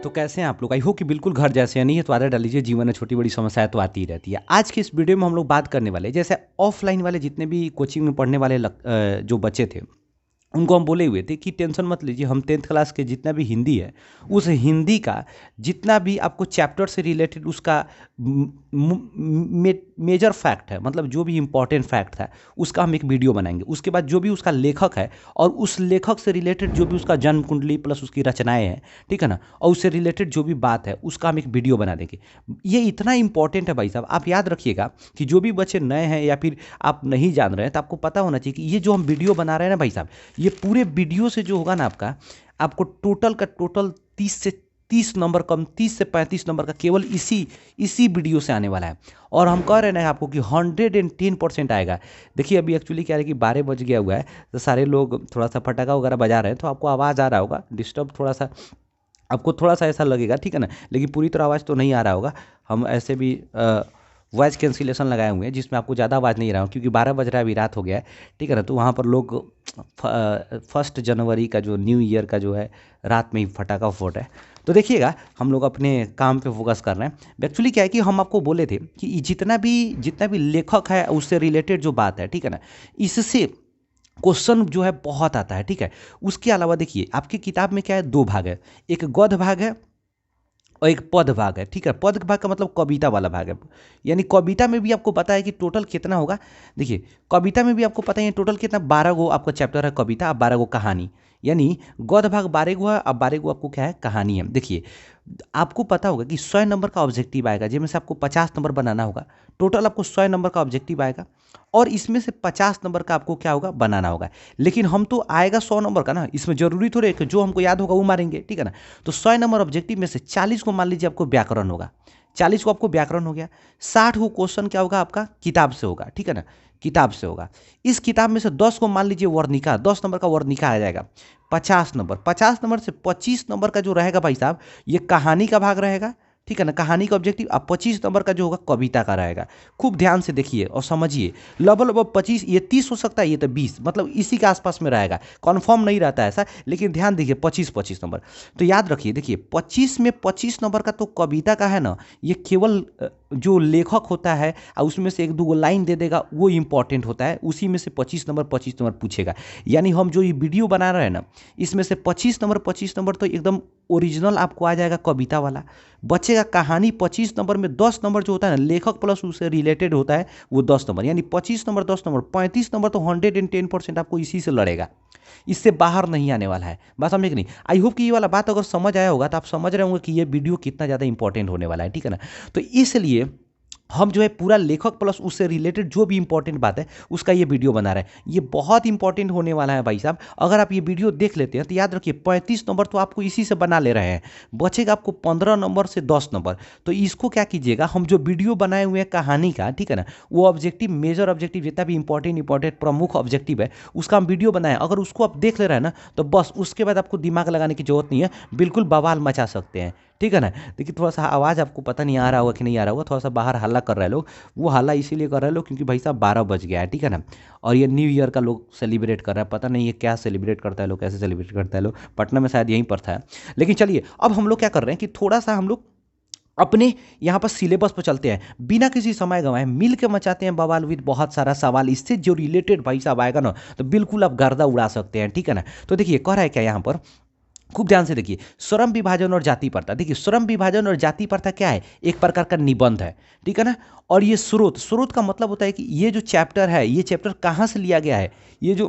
तो कैसे हैं आप लोग? आई होप कि बिल्कुल घर जैसे हैं। नहीं है तो आदत डाल लीजिए, जीवन में छोटी बड़ी समस्याएं तो आती ही रहती है। आज की इस वीडियो में हम लोग बात करने वाले हैं, जैसे ऑफलाइन वाले जितने भी कोचिंग में पढ़ने वाले जो बच्चे थे, उनको हम बोले हुए थे कि टेंशन मत लीजिए, हम 10th क्लास के जितना भी हिंदी है, उस हिंदी का जितना भी आपको चैप्टर से रिलेटेड उसका मेजर फैक्ट है, मतलब जो भी इम्पोर्टेंट फैक्ट था, उसका हम एक वीडियो बनाएंगे। उसके बाद जो भी उसका लेखक है और उस लेखक से रिलेटेड जो भी उसका जन्म कुंडली प्लस उसकी रचनाएं हैं, ठीक है ना, और उससे रिलेटेड जो भी बात है उसका हम एक वीडियो बना देंगे। ये इतना इंपॉर्टेंट है भाई साहब, आप याद रखिएगा कि जो भी बच्चे नए हैं या फिर आप नहीं जान रहे हैं, तो आपको पता होना चाहिए कि ये जो हम वीडियो बना रहे हैं ना भाई साहब, ये पूरे वीडियो से जो होगा ना आपको टोटल का टोटल 30 नंबर कम, 30 से 35 नंबर का केवल इसी वीडियो से आने वाला है। और हम कह रहे हैं आपको कि 110% आएगा। देखिए अभी एक्चुअली क्या है कि 12 बज गया हुआ है, तो सारे लोग थोड़ा सा पटाखा वगैरह बजा रहे हैं, तो आपको आवाज़ आ रहा होगा, डिस्टर्ब थोड़ा सा आपको थोड़ा सा ऐसा लगेगा, ठीक है ना, लेकिन पूरी तरह आवाज़ तो नहीं आ रहा होगा। हम ऐसे भी वॉइस कैंसिलेशन लगाए हुए हैं जिसमें आपको ज़्यादा आवाज़ नहीं आ रहा हो, क्योंकि 12 बज रहा है, अभी रात हो गया है, ठीक है ना। तो वहाँ पर लोग 1 जनवरी का जो न्यू ईयर का जो है रात में ही फटाखा फोड़ रहे हैं। तो देखिएगा हम लोग अपने काम पे फोकस कर रहे हैं। एक्चुअली क्या है कि हम आपको बोले थे कि जितना भी लेखक है उससे रिलेटेड जो बात है, ठीक है ना, इससे क्वेश्चन जो है बहुत आता है, ठीक है। उसके अलावा देखिए आपकी किताब में क्या है, 2 भाग है, एक गद्य भाग है और एक पद भाग है, ठीक है। पद भाग का मतलब कविता वाला भाग है, यानी कविता में भी आपको पता है कि टोटल कितना होगा। देखिए कविता में भी आपको पता है टोटल कितना, 12 गो आपका चैप्टर है कविता, 12 गो कहानी, यानी गद्य भाग 12 गो है, अब 12 गो आपको क्या है, कहानी है। देखिए आपको पता होगा कि 100 नंबर का ऑब्जेक्टिव आएगा, जिसमें से आपको 50 नंबर बनाना होगा। टोटल आपको 100 नंबर का ऑब्जेक्टिव आएगा और इसमें से 50 नंबर का आपको क्या होगा, बनाना होगा। लेकिन हम तो आएगा 100 नंबर का ना, इसमें जरूरी थोड़े कि जो हमको याद होगा वो मारेंगे, ठीक है ना। तो 100 नंबर ऑब्जेक्टिव में से 40 को मान लीजिए आपको व्याकरण होगा, 40 को आपको व्याकरण हो गया। 60 को क्वेश्चन क्या होगा आपका, किताब से होगा, ठीक है ना, किताब से होगा। इस किताब में से 10 को मान लीजिए वर्णिका, 10 नंबर का वर्णिका आ जाएगा। 50 नंबर, 50 नंबर से 25 नंबर का जो रहेगा भाई साहब, ये कहानी का भाग रहेगा, ठीक है ना, कहानी का ऑब्जेक्टिव। अब 25 नंबर का जो होगा कविता का रहेगा। खूब ध्यान से देखिए और समझिए, लगभग 25, ये 30 हो सकता है, ये तो 20, मतलब इसी के आसपास में रहेगा, कन्फर्म नहीं रहता है ऐसा, लेकिन ध्यान दीजिए 25 नंबर। तो याद रखिए, देखिए 25 में 25 नंबर का तो कविता का है ना, ये केवल जो लेखक होता है और उसमें से 1-2 लाइन दे देगा, वो इंपॉर्टेंट होता है, उसी में से 25 नंबर पूछेगा। यानी हम जो ये वीडियो बना रहे हैं ना, इसमें से 25 नंबर तो एकदम ओरिजिनल आपको आ जाएगा कविता वाला। बचेगा कहानी 25 नंबर में 10 नंबर जो होता है ना, लेखक प्लस उससे रिलेटेड होता है, वो 10 नंबर, यानी 25 नंबर 10 नंबर 35 नंबर तो 110% आपको इसी से लड़ेगा, इससे बाहर नहीं आने वाला है। बात समझे कि नहीं? आई होप कि ये वाला बात अगर समझ आया होगा तो आप समझ रहे होंगे कि ये वीडियो कितना ज़्यादा इंपॉर्टेंट होने वाला है, ठीक है ना। तो इसलिए हम जो है पूरा लेखक प्लस उससे रिलेटेड जो भी इंपॉर्टेंट बात है उसका ये वीडियो बना रहे हैं। ये बहुत इंपॉर्टेंट होने वाला है भाई साहब। अगर आप ये वीडियो देख लेते हैं तो याद रखिए 35 नंबर तो आपको इसी से बना ले रहे हैं, बचेगा आपको 15 नंबर से 10 नंबर। तो इसको क्या कीजिएगा, हम जो वीडियो बनाए हुए हैं कहानी का, ठीक है ना, वो ऑब्जेक्टिव, मेजर ऑब्जेक्टिव, जितना भी इंपॉर्टेंट प्रमुख ऑब्जेक्टिव है उसका हम वीडियो बनाए। अगर उसको आप देख ले रहे हैं ना, तो बस उसके बाद आपको दिमाग लगाने की जरूरत नहीं है, बिल्कुल बवाल मचा सकते हैं, ठीक है ना। देखिए थोड़ा सा आवाज़ आपको पता नहीं आ रहा होगा कि नहीं आ रहा होगा, थोड़ा सा बाहर हल्ला कर रहे हैं लोग, वो हल्ला इसीलिए कर रहे हैं लोग क्योंकि भाई साहब 12 बज गया है, ठीक है ना। और ये न्यू ईयर का लोग सेलिब्रेट कर रहा है, पता नहीं ये क्या सेलिब्रेट करता है लोग, कैसे सेलिब्रेट करता है लोग, पटना में शायद यहीं पर था। लेकिन चलिए अब हम लोग क्या कर रहे हैं कि थोड़ा सा हम लोग अपने यहाँ पर सिलेबस पर चलते हैं, बिना किसी समय गंवाए मिल के मचाते हैं बवाल विद बहुत सारा सवाल, इससे जो रिलेटेड भाई साहब आएगा ना, तो बिल्कुल आप गर्दा उड़ा सकते हैं, ठीक है ना। तो देखिए कह रहा है क्या यहाँ पर, खूब ध्यान से देखिए, श्रम विभाजन और जाति प्रथा। देखिए श्रम विभाजन और जाति प्रथा क्या है, एक प्रकार का निबंध है, ठीक है ना। और ये स्रोत का मतलब होता है कि ये जो चैप्टर है, ये चैप्टर कहाँ से लिया गया है, ये जो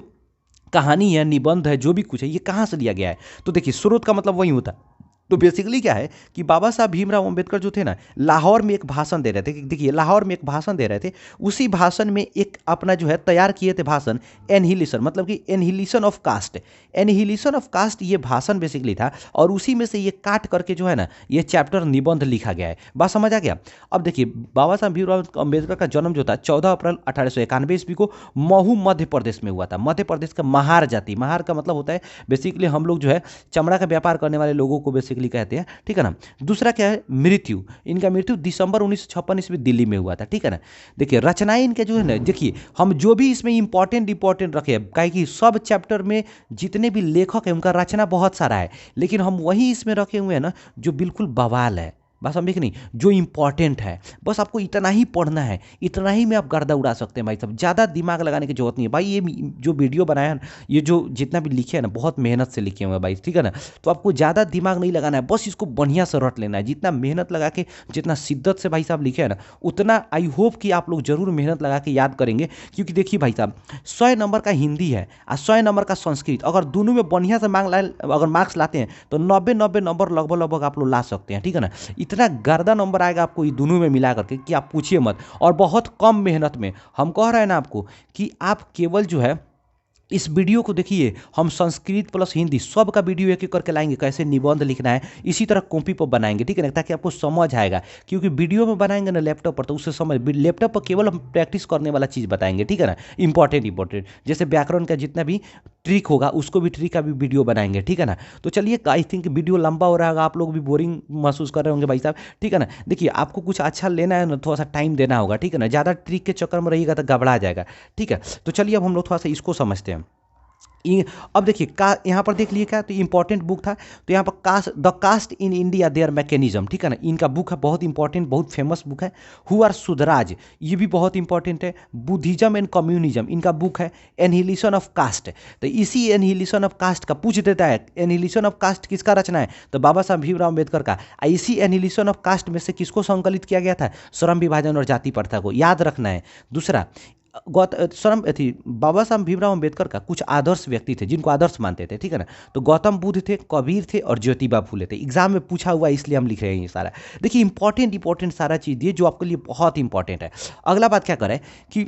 कहानी है, निबंध है, जो भी कुछ है, ये कहाँ से लिया गया है। तो देखिए स्रोत का मतलब वही होता है। तो बेसिकली क्या है कि बाबा साहब भीमराव अंबेडकर जो थे ना, लाहौर में एक भाषण दे रहे थे, देखिए लाहौर में एक भाषण दे रहे थे, उसी भाषण में एक अपना जो है तैयार किए थे भाषण, एनहिलेशन, मतलब कि annihilation of caste, annihilation of caste ये भाषण बेसिकली था, और उसी में से ये काट करके जो है ना, ये चैप्टर निबंध लिखा गया है। बात समझ आ गया। अब देखिए बाबा साहब भीमराव अंबेडकर का जन्म जो था 14 अप्रैल 1891 ईस्वी को महू मध्य प्रदेश में हुआ था। मध्य प्रदेश का महार जाति, महार का मतलब होता है बेसिकली हम लोग जो है चमड़ा का व्यापार करने वाले लोगों को बेसिकली बेसिकली कहते हैं, ठीक है ना। दूसरा क्या है, मृत्यु। इनका मृत्यु दिसंबर 1956 ईस्वी दिल्ली में हुआ था, ठीक है ना। देखिए रचनाएं इनके जो है ना, देखिए हम जो भी इसमें इंपॉर्टेंट रखे हैं, काहे कि सब चैप्टर में जितने भी लेखक हैं उनका रचना बहुत सारा है, लेकिन हम वही इसमें रखे हुए हैं ना जो बिल्कुल बवाल है, बस समझे कि नहीं, जो इंपॉर्टेंट है। बस आपको इतना ही पढ़ना है, इतना ही में आप गर्दा उड़ा सकते हैं भाई साहब, ज़्यादा दिमाग लगाने की जरूरत नहीं है भाई। ये जो वीडियो बनाया है, ये जो जितना भी लिखे हैं ना, बहुत मेहनत से लिखे हुए हैं भाई, ठीक है ना। तो आपको ज़्यादा दिमाग नहीं लगाना है, बस इसको बढ़िया से रट लेना है। जितना मेहनत लगा के, जितना शिद्दत से भाई साहब लिखे हैं ना, उतना आई होप कि आप लोग जरूर मेहनत लगा के याद करेंगे। क्योंकि देखिए भाई साहब, 100 नंबर का हिंदी है और 100 नंबर का संस्कृत, अगर दोनों में बढ़िया से अगर मार्क्स लाते हैं तो 90 नंबर लगभग आप लोग ला सकते हैं, ठीक है ना। इतना गर्दा नंबर आएगा आपको ये दोनों में मिला करके कि आप पूछिए मत, और बहुत कम मेहनत में। हम कह रहे हैं ना आपको कि आप केवल जो है इस वीडियो को देखिए, हम संस्कृत प्लस हिंदी सब का वीडियो एक एक करके लाएंगे, कैसे निबंध लिखना है, इसी तरह कॉपी पर बनाएंगे, ठीक है ना, ताकि आपको समझ आएगा। क्योंकि वीडियो में बनाएंगे ना लैपटॉप पर, तो उससे समझ, लैपटॉप पर केवल हम प्रैक्टिस करने वाला चीज़ बताएंगे, ठीक है ना, इंपॉर्टेंट जैसे व्याकरण का जितना भी ट्रिक होगा, उसको भी ट्रिक का भी वीडियो बनाएंगे, ठीक है ना। तो चलिए, आई थिंक वीडियो लंबा हो रहा होगा, आप लोग भी बोरिंग महसूस कर रहे होंगे भाई साहब, ठीक है ना। देखिए आपको कुछ अच्छा लेना है ना, थोड़ा सा टाइम देना होगा, ठीक है ना। ज़्यादा ट्रिक के चक्कर में रहिएगा तो गड़बड़ा जाएगा, ठीक है। तो चलिए अब हम लोग थोड़ा सा इसको समझते हैं। अब देखिए यहाँ पर देख लिए क्या, तो इंपॉर्टेंट बुक था। तो यहाँ पर the caste in India their mechanism, ठीक है ना, इनका बुक है, बहुत इंपॉर्टेंट, बहुत फेमस बुक है। हु आर सुधराज, ये भी बहुत इंपॉर्टेंट है। बुद्धिज्म एंड कम्युनिज्म, इनका बुक है। एनहिलेशन ऑफ कास्ट, तो इसी एनहिलेशन ऑफ कास्ट का पूछ देता है, एनहिलेशन ऑफ कास्ट किसका रचना है, तो बाबा साहब भीमराव अम्बेडकर का। इसी एनहिलेशन ऑफ कास्ट में से किसको संकलित किया गया था, श्रम विभाजन और जाति प्रथा को, याद रखना है। दूसरा, बाबा साहब भीमराव अम्बेडकर का कुछ आदर्श व्यक्ति थे जिनको आदर्श मानते थे, ठीक है ना। तो गौतम बुद्ध थे, कबीर थे और ज्योतिबा फूले थे। एग्जाम में पूछा हुआ इसलिए हम लिख रहे हैं ये सारा। देखिए इंपॉर्टेंट सारा चीज़ दिए जो आपके लिए बहुत इंपॉर्टेंट है। अगला बात क्या करें कि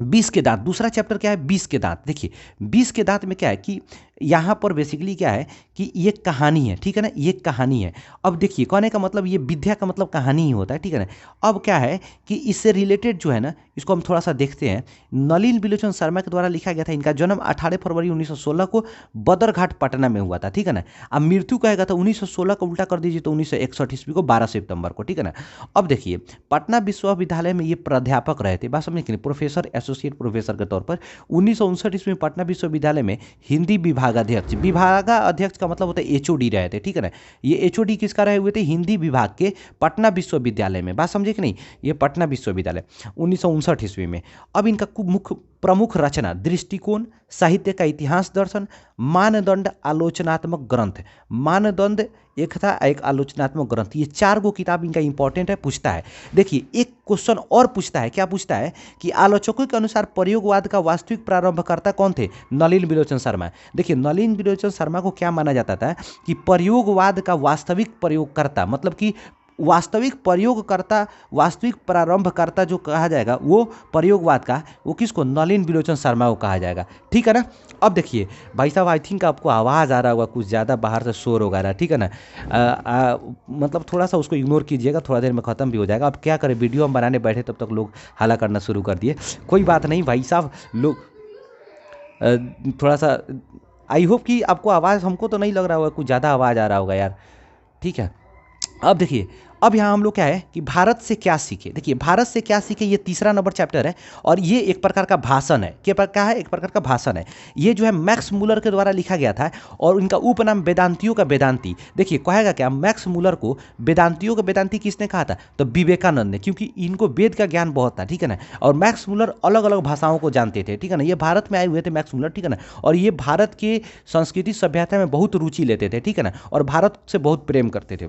20 के दांत, दूसरा चैप्टर क्या है, 20 के दांत। देखिए 20 के दांत में क्या है कि यहाँ पर बेसिकली क्या है कि ये कहानी है, ठीक है ना, ये कहानी है। अब देखिए कहने का मतलब, ये विद्या का मतलब कहानी ही होता है, ठीक है ना। अब क्या है कि इससे रिलेटेड जो है ना, इसको हम थोड़ा सा देखते हैं। नलिन बिलोचन शर्मा के द्वारा लिखा गया था। इनका जन्म 18 फरवरी 1916 को बदरघाट पटना में हुआ था, ठीक है ना। अब मृत्यु कहेगा तो 1916 को उल्टा कर दीजिए तो 1961 ईस्वी को 12 सितंबर को, ठीक है ना। अब देखिए पटना विश्वविद्यालय में ये प्राध्यापक रहे थे, बात समझे कि नहीं, प्रोफेसर, एसोसिएट प्रोफेसर के तौर पर। 1959 ईस्वी में पटना विश्वविद्यालय में हिंदी विभागाध्यक्ष, विभागाध्यक्ष का मतलब होता है एचओडी रहे थे, ठीक है ना। ये एचओडी किसका रहे हुए थे, हिंदी विभाग के, पटना विश्वविद्यालय में, बात समझे कि नहीं, ये पटना विश्वविद्यालय 1959 ईस्वी में। अब इनका मुख्य प्रमुख रचना दृष्टिकोण, साहित्य का इतिहास दर्शन, मानदंड आलोचनात्मक ग्रंथ। मानदंड एक था, एक आलोचनात्मक ग्रंथ, ये 4 गो किताब इनका इंपॉर्टेंट है, पूछता है। देखिए एक क्वेश्चन और पूछता है, क्या पूछता है कि आलोचकों के अनुसार प्रयोगवाद का वास्तविक प्रारंभकर्ता कौन थे, नलिन बिलोचन शर्मा। देखिए नलिन बिलोचन शर्मा को क्या माना जाता था कि प्रयोगवाद का वास्तविक प्रयोगकर्ता, मतलब कि वास्तविक प्रयोगकर्ता, वास्तविक प्रारंभकर्ता जो कहा जाएगा वो प्रयोगवाद का, वो किसको, नलिन बिलोचन शर्मा को कहा जाएगा, ठीक है ना। अब देखिए भाई साहब, आई थिंक आपको आवाज़ आ रहा होगा, कुछ ज़्यादा बाहर से शोर होगा रहा, ठीक है ना। मतलब थोड़ा सा उसको इग्नोर कीजिएगा, थोड़ा देर में ख़त्म भी हो जाएगा। अब क्या करें, वीडियो हम बनाने बैठे तब तक लोग हल्ला करना शुरू कर दिए। कोई बात नहीं भाई साहब, लोग थोड़ा सा, आई होप कि आपको आवाज़, हमको तो नहीं लग रहा होगा कुछ ज़्यादा आवाज़ आ रहा होगा यार, ठीक है। अब देखिए, अब यहाँ हम लोग क्या है कि भारत से क्या सीखे। देखिए भारत से क्या सीखे, ये तीसरा नंबर चैप्टर है, और ये एक प्रकार का भाषण है। क्या है, एक प्रकार का भाषण है। ये जो है मैक्स मूलर के द्वारा लिखा गया था, और इनका उपनाम वेदांतियों का वेदांती। देखिए कहेगा क्या, मैक्स मूलर को वेदांतियों का वेदांती किसने कहा था, तो विवेकानंद ने, क्योंकि इनको वेद का ज्ञान बहुत था, ठीक है ना। और मैक्स मूलर अलग अलग भाषाओं को जानते थे, ठीक है ना। ये भारत में आए हुए थे मैक्स मूलर, ठीक है ना। और ये भारत के संस्कृति सभ्यता में बहुत रुचि लेते थे, ठीक है ना, और भारत से बहुत प्रेम करते थे।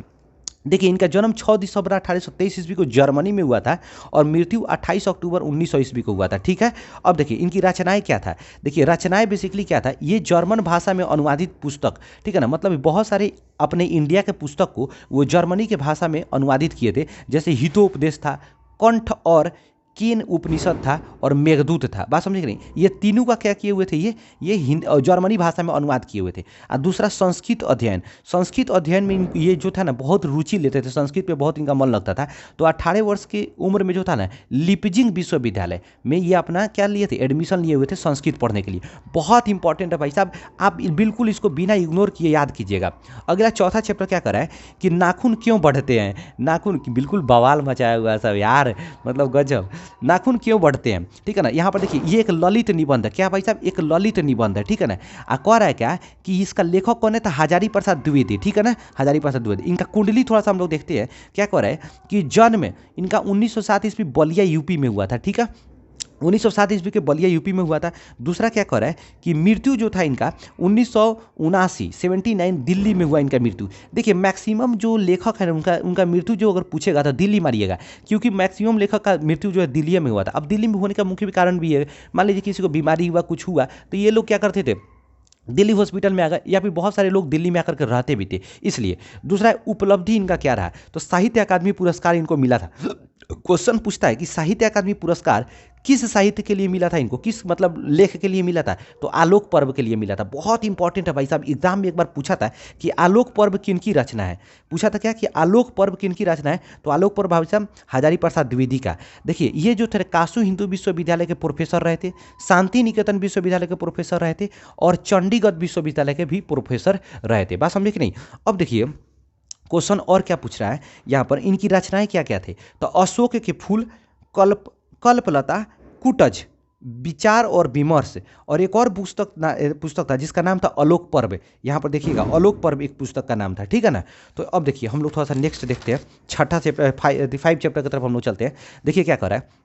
देखिए इनका जन्म 6 दिसंबर 1823 ईस्वी को जर्मनी में हुआ था, और मृत्यु 28 अक्टूबर 1900 ईस्वी को हुआ था, ठीक है। अब देखिए इनकी रचनाएं क्या था। देखिए रचनाएं बेसिकली क्या था, ये जर्मन भाषा में अनुवादित पुस्तक, ठीक है ना, मतलब बहुत सारे अपने इंडिया के पुस्तक को वो जर्मनी के भाषा में अनुवादित किए थे। जैसे हितोपदेश था, कंठ और केन उपनिषद था और मेघदूत था। बात समझे कि नहीं? ये तीनों का क्या किए हुए थे? ये हिंदी जर्मनी भाषा में अनुवाद किए हुए थे। और दूसरा संस्कृत अध्ययन, संस्कृत अध्ययन में ये जो था ना बहुत रुचि लेते थे, संस्कृत पे बहुत इनका मन लगता था। तो 18 वर्ष की उम्र में जो था ना लिपजिंग विश्वविद्यालय में ये अपना क्या लिए थे? एडमिशन लिए हुए थे संस्कृत पढ़ने के लिए। बहुत इंपॉर्टेंट है भाई साहब, आप बिल्कुल इसको बिना इग्नोर किए याद कीजिएगा। अगला चौथा चैप्टर क्या करा है कि नाखून क्यों बढ़ते हैं? नाखून बिल्कुल बवाल मचाया हुआ है सब यार, मतलब गजब। नाखून क्यों बढ़ते हैं, ठीक है ना? यहाँ पर देखिए ये एक ललित निबंध है। क्या भाई साहब? एक ललित निबंध है, ठीक है ना? कह रहा है क्या कि इसका लेखक कौन है? था हजारी प्रसाद द्विवेदी, ठीक है ना? हजारी प्रसाद द्विवेदी। इनका कुंडली थोड़ा सा हम लोग देखते हैं। क्या कह रहा है कि जन्म इनका 1907 ईस्वी बलिया यूपी में हुआ था, ठीक है? 1907 ईस्वी के बलिया यूपी में हुआ था। दूसरा क्या कह रहा है कि मृत्यु जो था इनका 1979 दिल्ली में हुआ इनका मृत्यु। देखिए मैक्सिमम जो लेखक है उनका मृत्यु जो अगर पूछेगा तो दिल्ली मारिएगा, क्योंकि मैक्सिमम लेखक का मृत्यु जो है दिल्ली में हुआ था। अब दिल्ली में होने का मुख्य कारण भी है, मान लीजिए किसी को बीमारी हुआ, कुछ हुआ, तो ये लोग क्या करते थे? दिल्ली हॉस्पिटल में आ गए, या फिर बहुत सारे लोग दिल्ली में आकर के रहते भी थे, इसलिए। दूसरा उपलब्धि इनका क्या रहा? तो साहित्य अकादमी पुरस्कार इनको मिला था। क्वेश्चन पूछता है कि साहित्य अकादमी पुरस्कार किस साहित्य के लिए मिला था इनको, किस मतलब लेख के लिए मिला था? तो आलोक पर्व के लिए मिला था। बहुत इंपॉर्टेंट है भाई साहब, एग्जाम में एक बार पूछा था कि आलोक पर्व किनकी रचना है। पूछा था क्या कि आलोक पर्व किनकी रचना है? तो आलोक पर्व भाई साहब हजारी प्रसाद द्विवेदी का। देखिए ये जो थे काशी हिंदू विश्वविद्यालय के प्रोफेसर रहे थे, शांति निकेतन विश्वविद्यालय के प्रोफेसर रहे थे, और चंडीगढ़ विश्वविद्यालय के भी प्रोफेसर रहे थे। बात समझे कि नहीं? अब देखिए क्वेश्चन और क्या पूछ रहा है यहाँ पर, इनकी रचनाएं क्या क्या थे? तो अशोक के फूल, कल्पलता, कुटज, विचार और विमर्श, और एक और पुस्तक था जिसका नाम था आलोक पर्व। यहाँ पर देखिएगा आलोक पर्व एक पुस्तक का नाम था, ठीक है ना? तो अब देखिए हम लोग थोड़ा सा नेक्स्ट देखते हैं, छठा चैप्टर 5 चैप्टर की तरफ हम लोग चलते हैं। देखिए क्या कर रहा है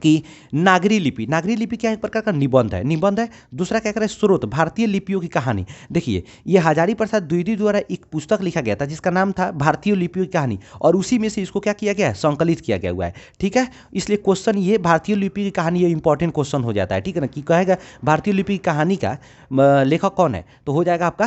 कि नागरी लिपि, नागरी लिपि क्या एक प्रकार का निबंध है, निबंध है। दूसरा क्या कर रहा है? स्रोत, भारतीय लिपियों की कहानी। देखिए ये हजारी प्रसाद द्विवेदी द्वारा एक पुस्तक लिखा गया था जिसका नाम था भारतीय लिपियों की कहानी, और उसी में से इसको क्या किया गया है? संकलित किया गया हुआ है, ठीक है? इसलिए क्वेश्चन ये भारतीय लिपि की कहानी, ये इंपॉर्टेंट क्वेश्चन हो जाता है, ठीक है ना? कि कहेगा भारतीय लिपि की कहानी का लेखक कौन है, तो हो जाएगा आपका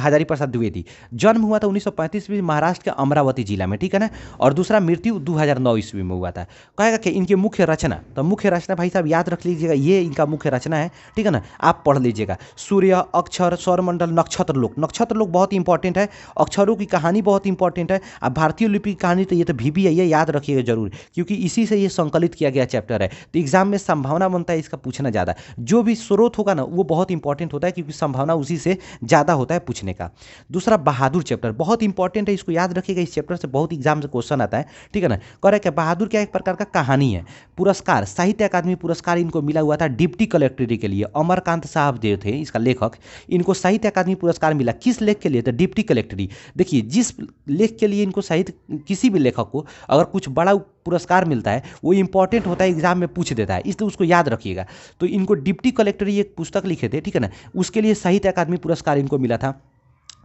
हजारी प्रसाद द्विवेदी। जन्म हुआ था 1935 में महाराष्ट्र के अमरावती जिला में, ठीक है ना? और दूसरा मृत्यु 2009 ईस्वी में हुआ था। कहेगा कि इनके मुख्य रचना, तो मुख्य रचना भाई साहब याद रख लीजिएगा, ये इनका मुख्य रचना है, ठीक है ना? आप पढ़ लीजिएगा। सूर्य, अक्षर, सौरमंडल, नक्षत्र लोक। नक्षत्र लोक बहुत इंपॉर्टेंट है, अक्षरों की कहानी बहुत इंपॉर्टेंट है। अब भारतीय लिपि की कहानी तो ये तो भी है, ये याद रखिएगा जरूर, क्योंकि इसी से ये संकलित किया गया चैप्टर है। तो एग्जाम में संभावना बनता है इसका पूछना ज़्यादा। जो भी स्रोत होगा ना वो बहुत इंपॉर्टेंट होता है, क्योंकि संभावना उसी से ज़्यादा होता है पूछने का। दूसरा बहादुर चैप्टर बहुत इंपॉर्टेंट है, इसको याद रखिएगा, इस चैप्टर से बहुत एग्जाम से क्वेश्चन आता है, ठीक है ना? कह रहा है कि बहादुर क्या एक प्रकार का कहानी है। पुरस्कार, साहित्य अकादमी पुरस्कार इनको मिला हुआ था डिप्टी कलेक्टरी के लिए। अमरकांत साहब जो थे इसका लेखक, इनको साहित्य अकादमी पुरस्कार मिला। किस लेख के लिए? तो डिप्टी कलेक्टरी। देखिए जिस लेख के लिए इनको साहित्य, किसी भी लेखक को अगर कुछ बड़ा पुरस्कार मिलता है वो इंपॉर्टेंट होता है, एग्जाम में पूछ देता है, इसलिए उसको याद रखिएगा। तो इनको डिप्टी कलेक्टरी एक पुस्तक लिखे थे, ठीक है ना? उसके लिए साहित्य अकादमी पुरस्कार इनको मिला था।